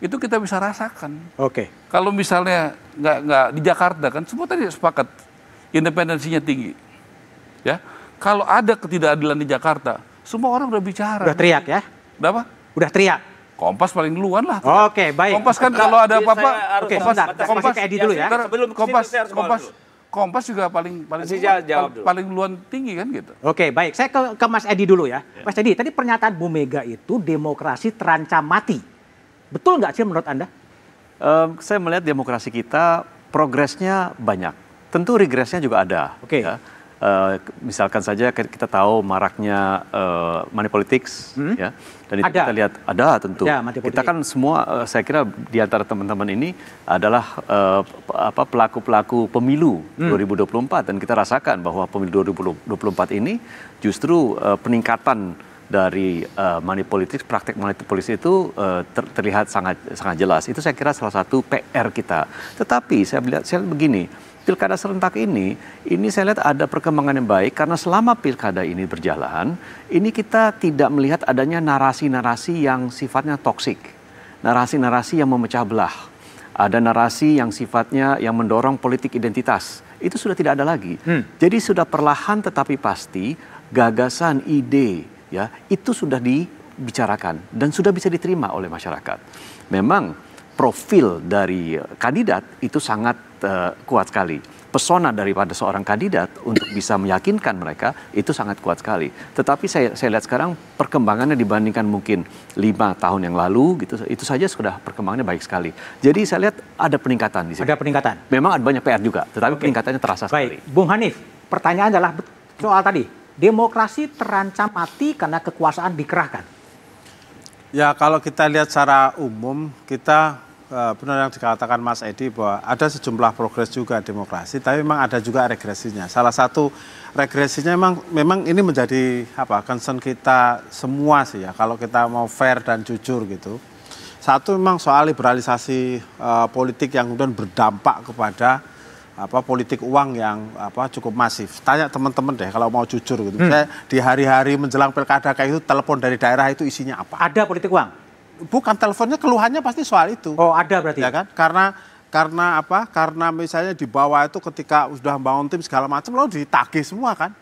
Itu kita bisa rasakan. Oke. Kalau misalnya nggak di Jakarta kan semua tadi sepakat independensinya tinggi. Ya, kalau ada ketidakadilan di Jakarta, semua orang udah bicara. Udah teriak ya? Udah apa? Udah teriak. Kompas paling duluan lah. Oke, baik. Kompas kan kalau ada apa-apa, Oke, Kompas ke Edi dulu ya. Kompas juga paling duluan tinggi kan gitu. Oke, baik. Saya ke Mas Edi dulu ya. Mas Edi, tadi pernyataan Bu Mega itu demokrasi terancam mati. Betul nggak sih menurut Anda? Saya melihat demokrasi kita progresnya banyak. Tentu regresnya juga ada. Oke. Ya. Misalkan saja kita tahu maraknya money politics, ya. Dan itu kita lihat ada tentu. Kita kan semua, saya kira di antara teman-teman ini adalah pelaku-pelaku pemilu 2024 dan kita rasakan bahwa pemilu 2024 ini justru peningkatan dari money politics, praktek money politics itu terlihat sangat jelas. Itu saya kira salah satu PR kita. Tetapi saya lihat begini. Pilkada serentak ini saya lihat ada perkembangan yang baik karena selama pilkada ini berjalan, ini kita tidak melihat adanya narasi-narasi yang sifatnya toksik, narasi-narasi yang memecah belah, ada narasi yang sifatnya yang mendorong politik identitas, itu sudah tidak ada lagi. Jadi sudah perlahan tetapi pasti gagasan, ide, ya itu sudah dibicarakan dan sudah bisa diterima oleh masyarakat. Memang profil dari kandidat itu sangat kuat sekali. Pesona daripada seorang kandidat untuk bisa meyakinkan mereka itu sangat kuat sekali. Tetapi saya lihat sekarang perkembangannya dibandingkan mungkin 5 tahun yang lalu gitu, itu saja sudah perkembangannya baik sekali. Jadi saya lihat ada peningkatan di sini. Ada peningkatan. Memang ada banyak PR juga, tetapi peningkatannya terasa sekali. Baik, Bung Hanif, pertanyaan adalah soal tadi, demokrasi terancam mati karena kekuasaan dikerahkan. Ya kalau kita lihat secara umum, kita benar yang dikatakan Mas Edi bahwa ada sejumlah progres juga demokrasi, tapi memang ada juga regresinya. Salah satu regresinya memang ini menjadi concern kita semua sih ya, kalau kita mau fair dan jujur gitu. Satu memang soal liberalisasi politik yang kemudian berdampak kepada politik uang yang cukup masif. Tanya teman-teman deh kalau mau jujur gitu. Saya di hari-hari menjelang pilkada kayak itu telepon dari daerah itu isinya apa? Ada politik uang? Bukan, teleponnya keluhannya pasti soal itu. Oh, ada berarti. Ya kan? Karena Karena misalnya di bawah itu ketika sudah membangun tim segala macam lalu ditagih semua kan.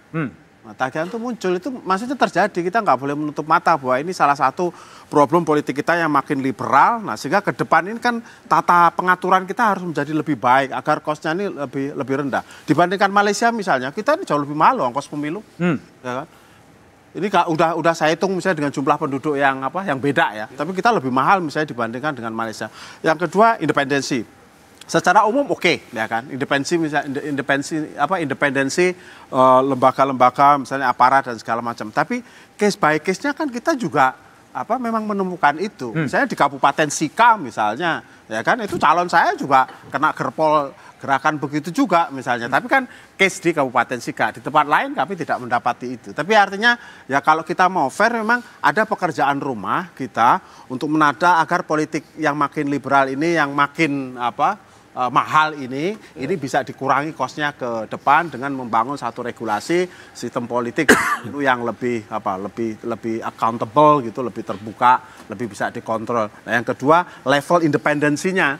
Nah, tagihan itu muncul, itu maksudnya terjadi. Kita nggak boleh menutup mata bahwa ini salah satu problem politik kita yang makin liberal. Nah, sehingga ke depan ini kan tata pengaturan kita harus menjadi lebih baik agar kosnya ini lebih rendah. Dibandingkan Malaysia misalnya, kita ini jauh lebih mahal loh ongkos pemilu. Ya kan? Ini udah saya hitung misalnya dengan jumlah penduduk yang beda ya. Tapi kita lebih mahal misalnya dibandingkan dengan Malaysia. Yang kedua, independensi. Secara umum oke, ya kan. Independensi lembaga-lembaga misalnya aparat dan segala macam. Tapi case by case-nya kan kita juga memang menemukan itu. Misalnya di Kabupaten Sika misalnya, ya kan itu calon saya juga kena gerpol gerakan begitu juga misalnya. Tapi kan case di Kabupaten Sika, di tempat lain kami tidak mendapati itu. Tapi artinya ya kalau kita mau fair memang ada pekerjaan rumah kita untuk menata agar politik yang makin liberal ini yang makin mahal ini bisa dikurangi kosnya ke depan dengan membangun satu regulasi sistem politik itu yang lebih accountable gitu, lebih terbuka, lebih bisa dikontrol. Nah, yang kedua, level independensinya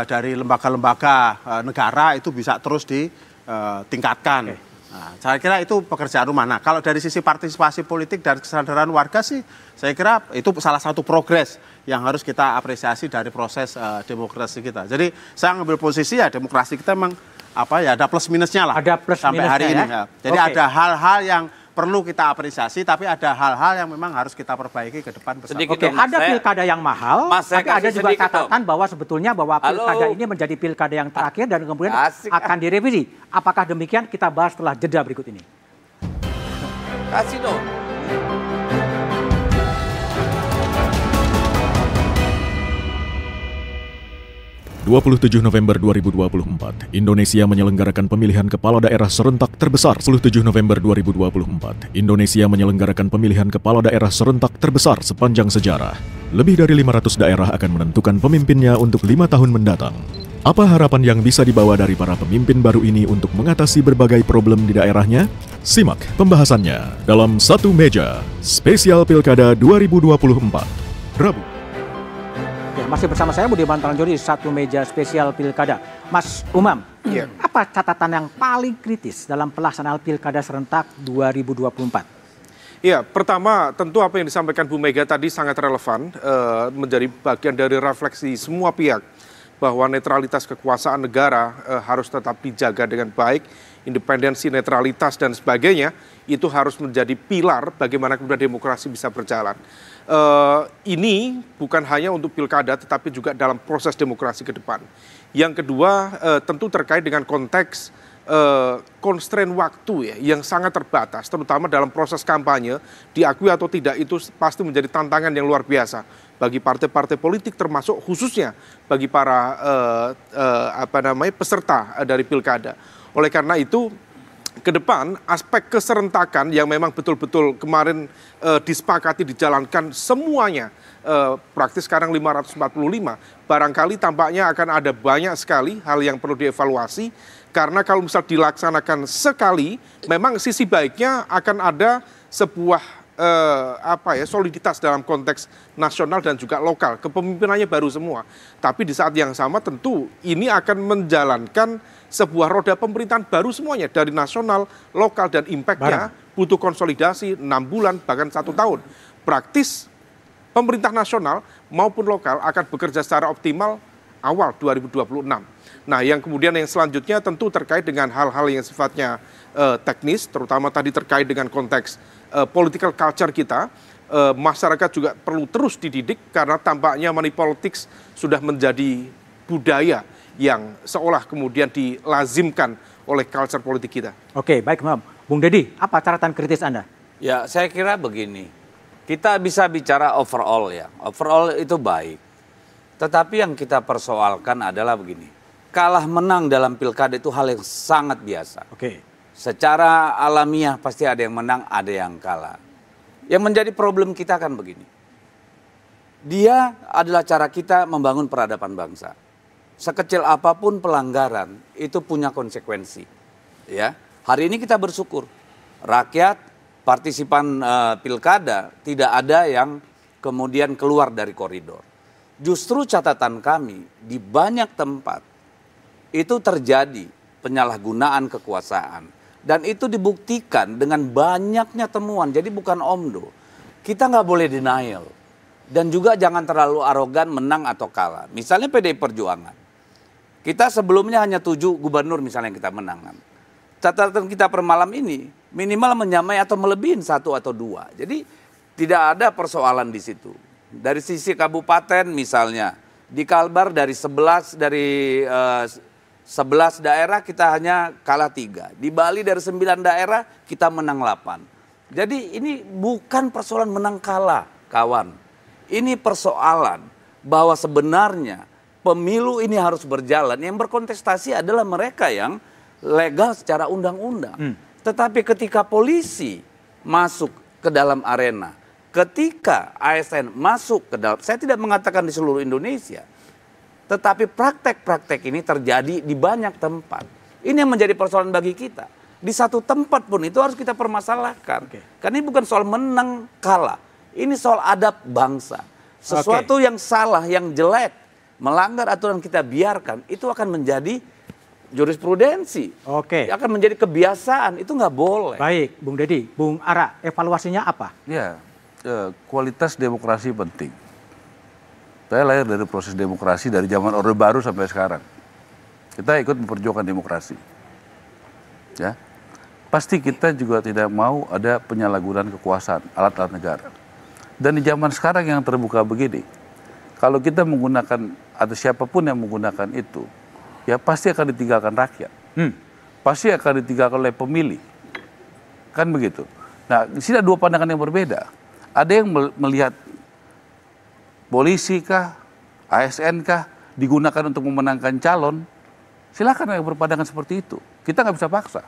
dari lembaga-lembaga negara itu bisa terus ditingkatkan. Nah, saya kira itu pekerjaan rumah. Nah, kalau dari sisi partisipasi politik dan kesadaran warga sih, saya kira itu salah satu progres yang harus kita apresiasi dari proses demokrasi kita. Jadi saya ngambil posisi ya demokrasi kita memang ada plus minusnya lah. Ada plus sampai minusnya hari ini. ya. Jadi ada hal-hal yang perlu kita apresiasi, tapi ada hal-hal yang memang harus kita perbaiki ke depan. Ada pilkada yang mahal, tapi ada juga catatan bahwa sebetulnya pilkada ini menjadi pilkada yang terakhir dan kemudian akan direvisi. Apakah demikian? Kita bahas setelah jeda berikut ini. Kasih dong. 27 November 2024, Indonesia menyelenggarakan pemilihan kepala daerah serentak terbesar. 27 November 2024, Indonesia menyelenggarakan pemilihan kepala daerah serentak terbesar sepanjang sejarah. Lebih dari 500 daerah akan menentukan pemimpinnya untuk 5 tahun mendatang. Apa harapan yang bisa dibawa dari para pemimpin baru ini untuk mengatasi berbagai problem di daerahnya? Simak pembahasannya dalam Satu Meja Spesial Pilkada 2024, Rabu. Masih bersama saya Budiman Talanjori di Satu Meja Spesial Pilkada. Mas Umam, apa catatan yang paling kritis dalam pelaksanaan Pilkada serentak 2024? Ya, pertama tentu apa yang disampaikan Bu Mega tadi sangat relevan, menjadi bagian dari refleksi semua pihak bahwa netralitas kekuasaan negara harus tetap dijaga dengan baik, independensi, netralitas dan sebagainya itu harus menjadi pilar bagaimana kemudian demokrasi bisa berjalan. Ini bukan hanya untuk pilkada tetapi juga dalam proses demokrasi ke depan. Yang kedua tentu terkait dengan konteks constraint waktu ya yang sangat terbatas, terutama dalam proses kampanye, diakui atau tidak itu pasti menjadi tantangan yang luar biasa bagi partai-partai politik, termasuk khususnya bagi para peserta dari pilkada. Oleh karena itu ke depan aspek keserentakan yang memang betul-betul kemarin disepakati dijalankan semuanya, praktis sekarang 545, barangkali tampaknya akan ada banyak sekali hal yang perlu dievaluasi, karena kalau misal dilaksanakan sekali, memang sisi baiknya akan ada sebuah soliditas dalam konteks nasional dan juga lokal, kepemimpinannya baru semua. Tapi di saat yang sama tentu ini akan menjalankan sebuah roda pemerintahan baru semuanya, dari nasional, lokal, dan impact-nya butuh konsolidasi 6 bulan, bahkan 1 tahun. Praktis pemerintah nasional maupun lokal akan bekerja secara optimal awal 2026. Nah, yang kemudian yang selanjutnya tentu terkait dengan hal-hal yang sifatnya teknis, terutama tadi terkait dengan konteks political culture kita. Masyarakat juga perlu terus dididik karena tampaknya money politics sudah menjadi budaya yang seolah kemudian dilazimkan oleh culture politik kita. Oke, baik, Bung Deddy, apa catatan kritis Anda? Ya, saya kira begini, kita bisa bicara overall ya, overall itu baik. Tetapi yang kita persoalkan adalah begini, kalah menang dalam pilkada itu hal yang sangat biasa. Oke. Secara alamiah pasti ada yang menang, ada yang kalah. Yang menjadi problem kita kan begini, dia adalah cara kita membangun peradaban bangsa. Sekecil apapun pelanggaran itu punya konsekuensi. Ya, hari ini kita bersyukur rakyat partisipan pilkada tidak ada yang kemudian keluar dari koridor. Justru catatan kami di banyak tempat itu terjadi penyalahgunaan kekuasaan dan itu dibuktikan dengan banyaknya temuan. Jadi bukan omdo. Kita nggak boleh denial dan juga jangan terlalu arogan menang atau kalah. Misalnya PDI Perjuangan. Kita sebelumnya hanya 7 gubernur misalnya yang kita menangkan. Catatan kita per malam ini minimal menyamai atau melebihin 1 atau 2. Jadi tidak ada persoalan di situ. Dari sisi kabupaten misalnya di Kalbar dari 11 daerah kita hanya kalah 3. Di Bali dari 9 daerah kita menang 8. Jadi ini bukan persoalan menang kalah, kawan. Ini persoalan bahwa sebenarnya pemilu ini harus berjalan. Yang berkontestasi adalah mereka yang legal secara undang-undang. Tetapi ketika polisi masuk ke dalam arena, ketika ASN masuk ke dalam, saya tidak mengatakan di seluruh Indonesia, Tetapi praktek-praktek ini terjadi di banyak tempat. Ini yang menjadi persoalan bagi kita. Di satu tempat pun itu harus kita permasalahkan. Karena ini bukan soal menang kalah. Ini soal adab bangsa. Sesuatu yang salah, yang jelek, melanggar aturan kita biarkan, itu akan menjadi jurisprudensi. Akan menjadi kebiasaan, itu nggak boleh. Baik, Bung Deddy, Bung Ara, evaluasinya apa? Ya, kualitas demokrasi penting. Saya lahir dari proses demokrasi dari zaman Orde Baru sampai sekarang. Kita ikut memperjuangkan demokrasi. Ya, pasti kita juga tidak mau ada penyalahgunaan kekuasaan, alat-alat negara. Dan di zaman sekarang yang terbuka begini, kalau kita menggunakan atau siapapun yang menggunakan itu, ya pasti akan ditinggalkan rakyat. Pasti akan ditinggalkan oleh pemilih. Kan begitu. Nah, di sini ada dua pandangan yang berbeda. Ada yang melihat polisi kah, ASN kah, digunakan untuk memenangkan calon, silakan yang berpandangan seperti itu. Kita nggak bisa paksa.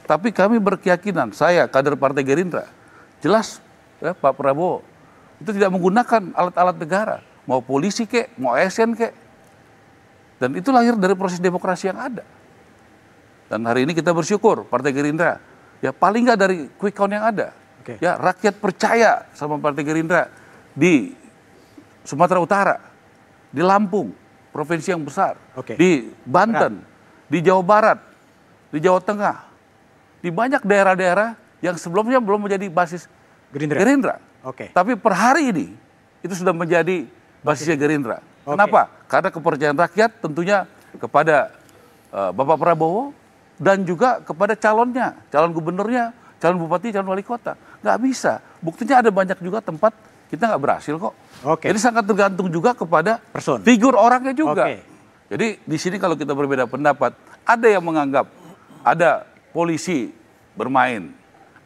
Tapi kami berkeyakinan, saya kader Partai Gerindra, jelas ya, Pak Prabowo itu tidak menggunakan alat-alat negara, mau polisi kek, mau ASN kek. Dan itu lahir dari proses demokrasi yang ada. Dan hari ini kita bersyukur Partai Gerindra, ya paling nggak dari quick count yang ada. Ya rakyat percaya sama Partai Gerindra di Sumatera Utara, di Lampung, provinsi yang besar, di Banten, di Jawa Barat, di Jawa Tengah, di banyak daerah-daerah yang sebelumnya belum menjadi basis Gerindra. Tapi per hari ini itu sudah menjadi basisnya Gerindra. Kenapa? Karena kepercayaan rakyat tentunya kepada Bapak Prabowo dan juga kepada calonnya, calon gubernurnya, calon bupati, calon wali kota. Nggak bisa. Buktinya ada banyak juga tempat kita nggak berhasil kok. Jadi sangat tergantung juga kepada figur orangnya juga. Jadi di sini kalau kita berbeda pendapat, ada yang menganggap ada polisi bermain,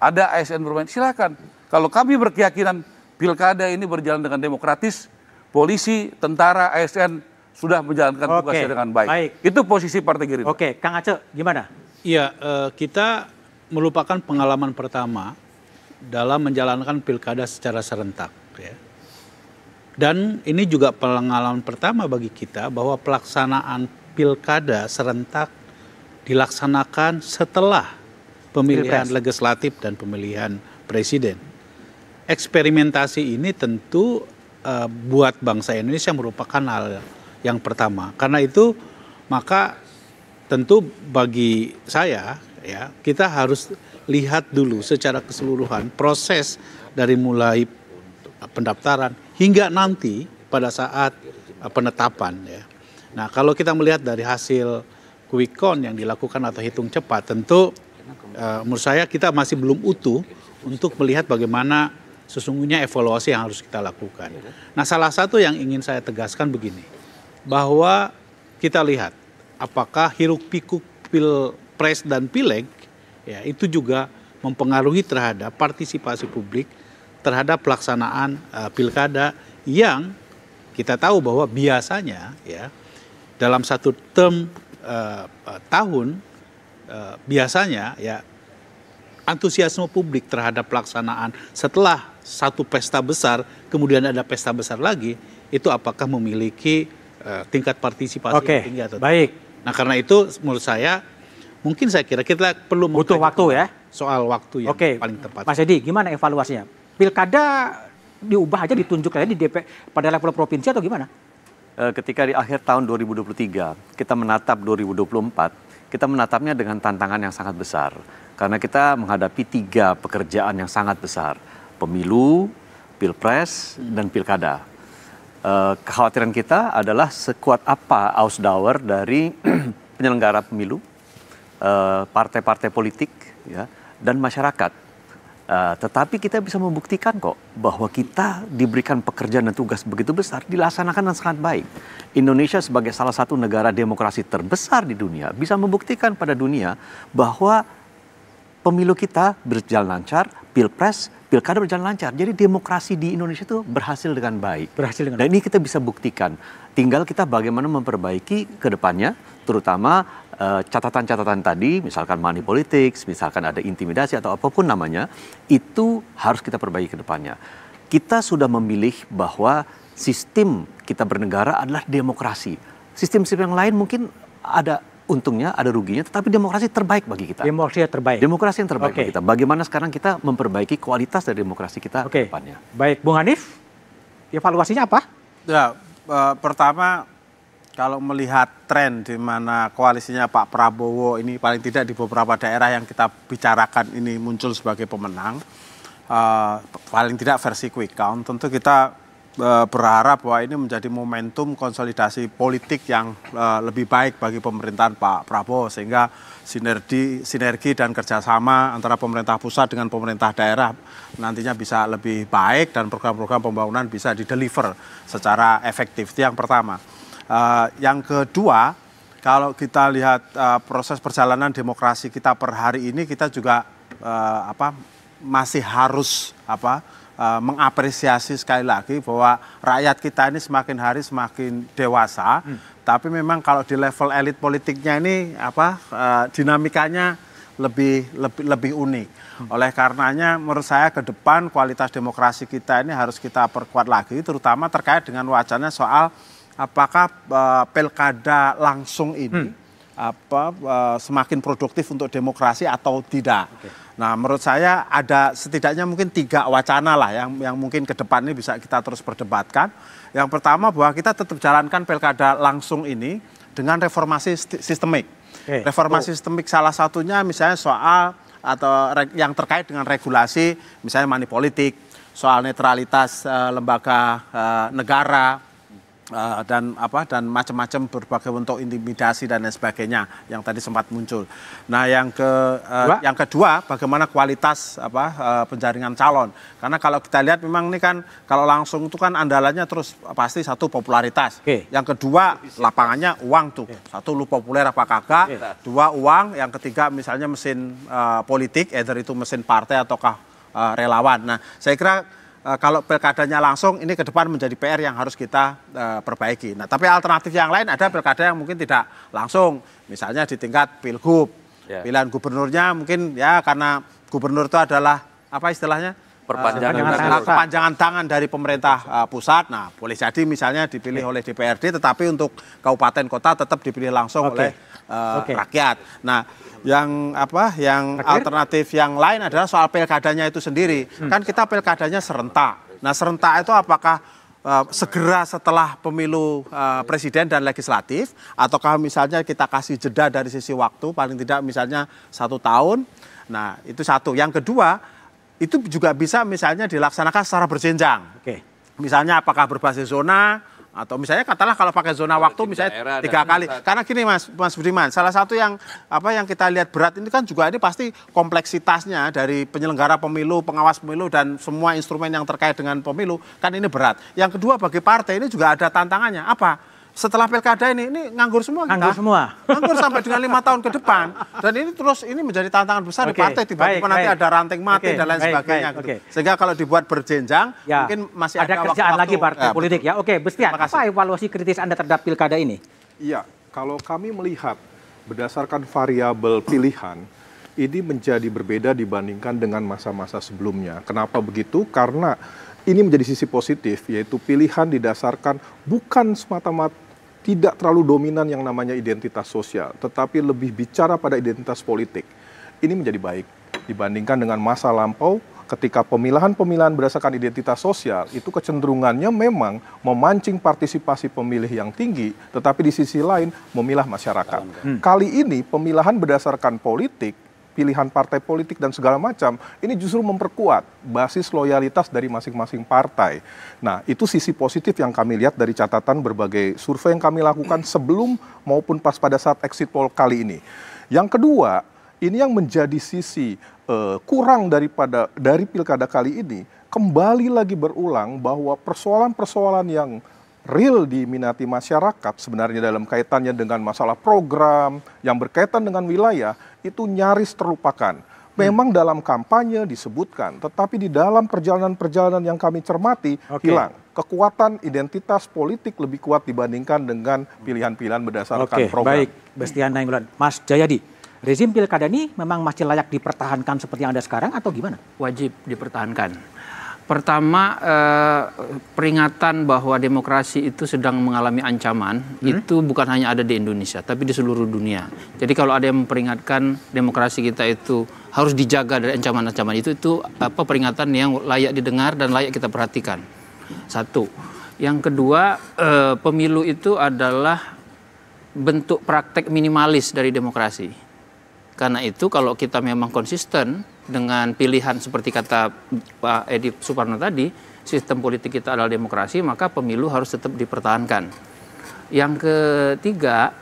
ada ASN bermain, silakan. Kalau kami berkeyakinan pilkada ini berjalan dengan demokratis, polisi, tentara, ASN sudah menjalankan tugasnya dengan baik. Itu posisi Partai Gerindra. Kang Aceh, gimana? Iya, kita melupakan pengalaman pertama dalam menjalankan pilkada secara serentak. Ya. Dan ini juga pengalaman pertama bagi kita bahwa pelaksanaan pilkada serentak dilaksanakan setelah pemilihan legislatif dan pemilihan presiden. Eksperimentasi ini tentu buat bangsa Indonesia merupakan hal yang pertama. Karena itu maka tentu bagi saya ya kita harus lihat dulu secara keseluruhan proses dari mulai pendaftaran hingga nanti pada saat penetapan ya. Nah, kalau kita melihat dari hasil quick count yang dilakukan atau hitung cepat, tentu menurut saya kita masih belum utuh untuk melihat bagaimana sesungguhnya evaluasi yang harus kita lakukan. Nah, salah satu yang ingin saya tegaskan begini, bahwa kita lihat apakah hiruk-pikuk pilpres dan pileg ya itu juga mempengaruhi terhadap partisipasi publik terhadap pelaksanaan pilkada yang kita tahu bahwa biasanya ya dalam satu term tahun biasanya ya antusiasme publik terhadap pelaksanaan setelah satu pesta besar kemudian ada pesta besar lagi itu apakah memiliki tingkat partisipasi yang tinggi atau tidak. Nah, karena itu menurut saya mungkin saya kira kita perlu butuh waktu ya soal waktu yang paling tepat. Mas Edi, gimana evaluasinya? Pilkada diubah aja ditunjuk aja di DP pada level provinsi atau gimana? Ketika di akhir tahun 2023 kita menatap 2024, kita menatapnya dengan tantangan yang sangat besar karena kita menghadapi 3 pekerjaan yang sangat besar, pemilu, pilpres, dan pilkada. Kekhawatiran kita adalah sekuat apa ausdauer dari penyelenggara pemilu, partai-partai politik, ya, dan masyarakat. Tetapi kita bisa membuktikan kok bahwa kita diberikan pekerjaan dan tugas begitu besar, dilaksanakan dengan sangat baik. Indonesia sebagai salah satu negara demokrasi terbesar di dunia bisa membuktikan pada dunia bahwa pemilu kita berjalan lancar, pilpres, pilkada berjalan lancar. Jadi demokrasi di Indonesia itu berhasil dengan baik. Dan ini kita bisa buktikan. Tinggal kita bagaimana memperbaiki ke depannya, terutama catatan-catatan tadi, misalkan money politics, misalkan ada intimidasi atau apapun namanya, itu harus kita perbaiki ke depannya. Kita sudah memilih bahwa sistem kita bernegara adalah demokrasi. Sistem-sistem yang lain mungkin ada untungnya, ada ruginya, tetapi demokrasi terbaik bagi kita. Demokrasi yang terbaik. Demokrasi yang terbaik bagi kita. Bagaimana sekarang kita memperbaiki kualitas dari demokrasi kita ke depannya. Baik, Bung Hanif, evaluasinya apa? Ya, pertama kalau melihat tren di mana koalisinya Pak Prabowo ini paling tidak di beberapa daerah yang kita bicarakan ini muncul sebagai pemenang, paling tidak versi quick count, tentu kita berharap bahwa ini menjadi momentum konsolidasi politik yang lebih baik bagi pemerintahan Pak Prabowo, sehingga sinergi dan kerjasama antara pemerintah pusat dengan pemerintah daerah nantinya bisa lebih baik dan program-program pembangunan bisa dideliver secara efektif. Itu yang pertama. Yang kedua, kalau kita lihat proses perjalanan demokrasi kita per hari ini, kita juga masih harus mengapresiasi sekali lagi bahwa rakyat kita ini semakin hari semakin dewasa. Tapi memang kalau di level elit politiknya ini dinamikanya lebih unik. Oleh karenanya menurut saya ke depan kualitas demokrasi kita ini harus kita perkuat lagi, terutama terkait dengan wacana soal apakah pilkada langsung ini semakin produktif untuk demokrasi atau tidak. Nah, menurut saya ada setidaknya mungkin 3 wacana lah yang mungkin ke depan ini bisa kita terus perdebatkan. Yang pertama bahwa kita tetap jalankan pilkada langsung ini dengan reformasi sistemik. Reformasi sistemik salah satunya misalnya soal atau yang terkait dengan regulasi, misalnya money politik, soal netralitas lembaga negara, dan macam-macam berbagai bentuk intimidasi dan lain sebagainya yang tadi sempat muncul. Nah, yang kedua bagaimana kualitas penjaringan calon. Karena kalau kita lihat memang ini kan kalau langsung itu kan andalannya terus pasti satu popularitas. Yang kedua lapangannya uang tuh. Satu lu populer apa kagak, dua uang, yang ketiga misalnya mesin politik, either itu mesin partai ataukah relawan. Nah, saya kira kalau pilkadanya langsung ini ke depan menjadi PR yang harus kita perbaiki. Nah, tapi alternatif yang lain ada pilkada yang mungkin tidak langsung, misalnya di tingkat pilgub. Pilihan gubernurnya mungkin ya karena gubernur itu adalah apa istilahnya? Perpanjangan tangan dari pemerintah pusat. Nah, boleh jadi misalnya dipilih oleh DPRD, tetapi untuk kabupaten kota tetap dipilih langsung oleh rakyat. Nah, yang alternatif yang lain adalah soal pilkadanya itu sendiri. Kan kita pilkadanya serentak. Nah, serentak itu apakah segera setelah pemilu presiden dan legislatif, ataukah misalnya kita kasih jeda dari sisi waktu paling tidak misalnya 1 tahun. Nah, itu satu. Yang kedua, itu juga bisa misalnya dilaksanakan secara berjenjang. Misalnya apakah berbasis zona, atau misalnya katakanlah kalau pakai zona waktu misalnya 3 kali. Karena gini Mas Budiman, salah satu yang kita lihat berat ini kan juga ini pasti kompleksitasnya dari penyelenggara pemilu, pengawas pemilu dan semua instrumen yang terkait dengan pemilu kan ini berat. Yang kedua bagi partai ini juga ada tantangannya. Apa? Setelah pilkada ini nganggur semua kita. Nganggur semua. Nganggur sampai dengan 5 tahun ke depan. Dan ini menjadi tantangan besar di partai. Tiba-tiba nanti ada ranting mati dan lain sebagainya. Sehingga kalau dibuat berjenjang, mungkin masih ada kerjaan lagi partai politik ya. Oke, Bestian, apa evaluasi kritis Anda terhadap pilkada ini? Iya, kalau kami melihat berdasarkan variabel pilihan, ini menjadi berbeda dibandingkan dengan masa-masa sebelumnya. Kenapa begitu? Karena ini menjadi sisi positif, yaitu pilihan didasarkan bukan semata-mata tidak terlalu dominan yang namanya identitas sosial, tetapi lebih bicara pada identitas politik. Ini menjadi baik dibandingkan dengan masa lampau ketika pemilihan-pemilihan berdasarkan identitas sosial itu kecenderungannya memang memancing partisipasi pemilih yang tinggi, tetapi di sisi lain memilah masyarakat. Kali ini pemilihan berdasarkan politik, pilihan partai politik dan segala macam, ini justru memperkuat basis loyalitas dari masing-masing partai. Nah, itu sisi positif yang kami lihat dari catatan berbagai survei yang kami lakukan sebelum maupun pas pada saat exit poll kali ini. Yang kedua, ini yang menjadi sisi kurang dari pilkada kali ini, kembali lagi berulang bahwa persoalan-persoalan yang real diminati masyarakat sebenarnya dalam kaitannya dengan masalah program yang berkaitan dengan wilayah itu nyaris terlupakan. Memang dalam kampanye disebutkan, tetapi di dalam perjalanan-perjalanan yang kami cermati hilang. Kekuatan identitas politik lebih kuat dibandingkan dengan pilihan-pilihan berdasarkan program. Baik, Bestian Nainggolan. Mas Jayadi, rezim pilkada ini memang masih layak dipertahankan seperti yang ada sekarang atau gimana? Wajib dipertahankan. Pertama, peringatan bahwa demokrasi itu sedang mengalami ancaman itu bukan hanya ada di Indonesia, tapi di seluruh dunia. Jadi kalau ada yang memperingatkan demokrasi kita itu harus dijaga dari ancaman-ancaman itu peringatan yang layak didengar dan layak kita perhatikan. Satu. Yang kedua, pemilu itu adalah bentuk praktek minimalis dari demokrasi. Karena itu kalau kita memang konsisten dengan pilihan seperti kata Pak Edi Suparno tadi, sistem politik kita adalah demokrasi, maka pemilu harus tetap dipertahankan. Yang ketiga,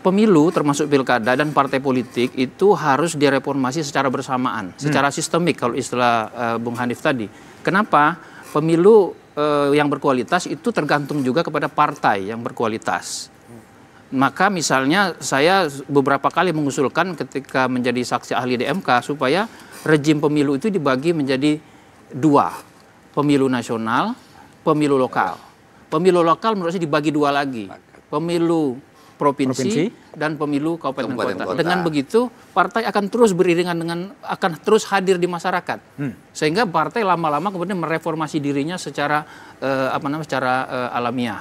pemilu termasuk pilkada dan partai politik itu harus direformasi secara bersamaan, secara sistemik kalau istilah Bung Hanif tadi. Kenapa? Pemilu yang berkualitas itu tergantung juga kepada partai yang berkualitas. Maka misalnya saya beberapa kali mengusulkan ketika menjadi saksi ahli di MK supaya rejim pemilu itu dibagi menjadi 2. Pemilu nasional, pemilu lokal. Pemilu lokal menurut saya dibagi 2 lagi. Pemilu provinsi dan pemilu kabupaten kota. Dengan begitu partai akan terus beriringan akan terus hadir di masyarakat. Sehingga partai lama-lama kemudian mereformasi dirinya secara secara alamiah.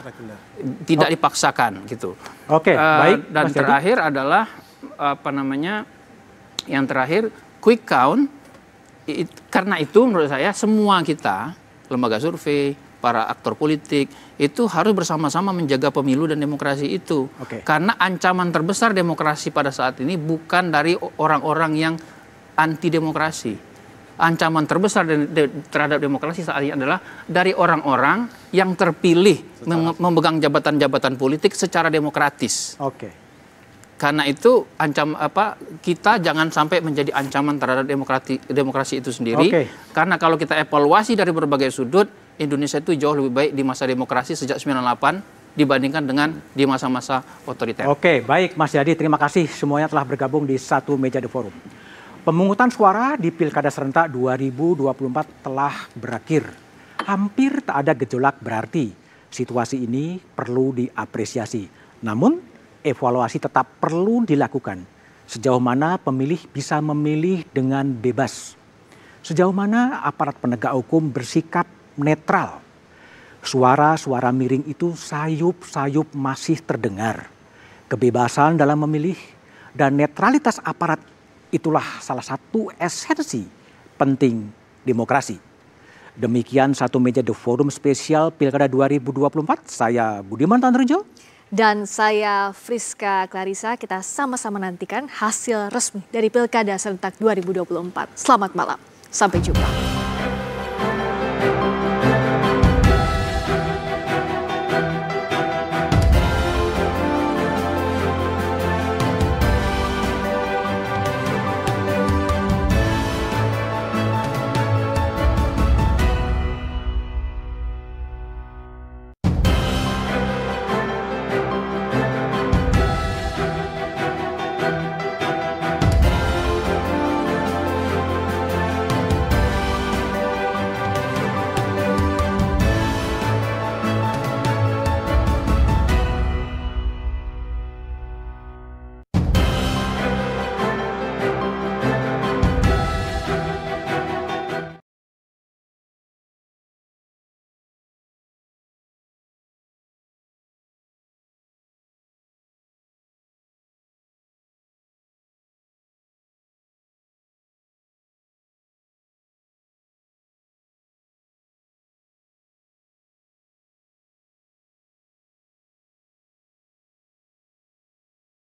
Tidak dipaksakan gitu. Oke, baik. Dan terakhir adalah yang terakhir quick count. Karena itu menurut saya semua kita, lembaga survei, para aktor politik itu harus bersama-sama menjaga pemilu dan demokrasi itu. Karena ancaman terbesar demokrasi pada saat ini bukan dari orang-orang yang anti demokrasi. Ancaman terbesar terhadap demokrasi saat ini adalah dari orang-orang yang terpilih memegang jabatan-jabatan politik secara demokratis. Karena itu kita jangan sampai menjadi ancaman terhadap demokrasi itu sendiri. Karena kalau kita evaluasi dari berbagai sudut, Indonesia itu jauh lebih baik di masa demokrasi sejak 98 dibandingkan dengan di masa-masa otoriter. Oke, baik Mas Yadi, terima kasih semuanya telah bergabung di satu meja The Forum. Pemungutan suara di Pilkada Serentak 2024 telah berakhir. Hampir tak ada gejolak berarti. Situasi ini perlu diapresiasi. Namun, evaluasi tetap perlu dilakukan. Sejauh mana pemilih bisa memilih dengan bebas. Sejauh mana aparat penegak hukum bersikap netral. Suara-suara miring itu sayup-sayup masih terdengar. Kebebasan dalam memilih dan netralitas aparat itulah salah satu esensi penting demokrasi. Demikian satu meja The Forum spesial Pilkada 2024. Saya Budiman Tanrejo. Dan saya Friska Clarissa. Kita sama-sama nantikan hasil resmi dari Pilkada Serentak 2024. Selamat malam. Sampai jumpa.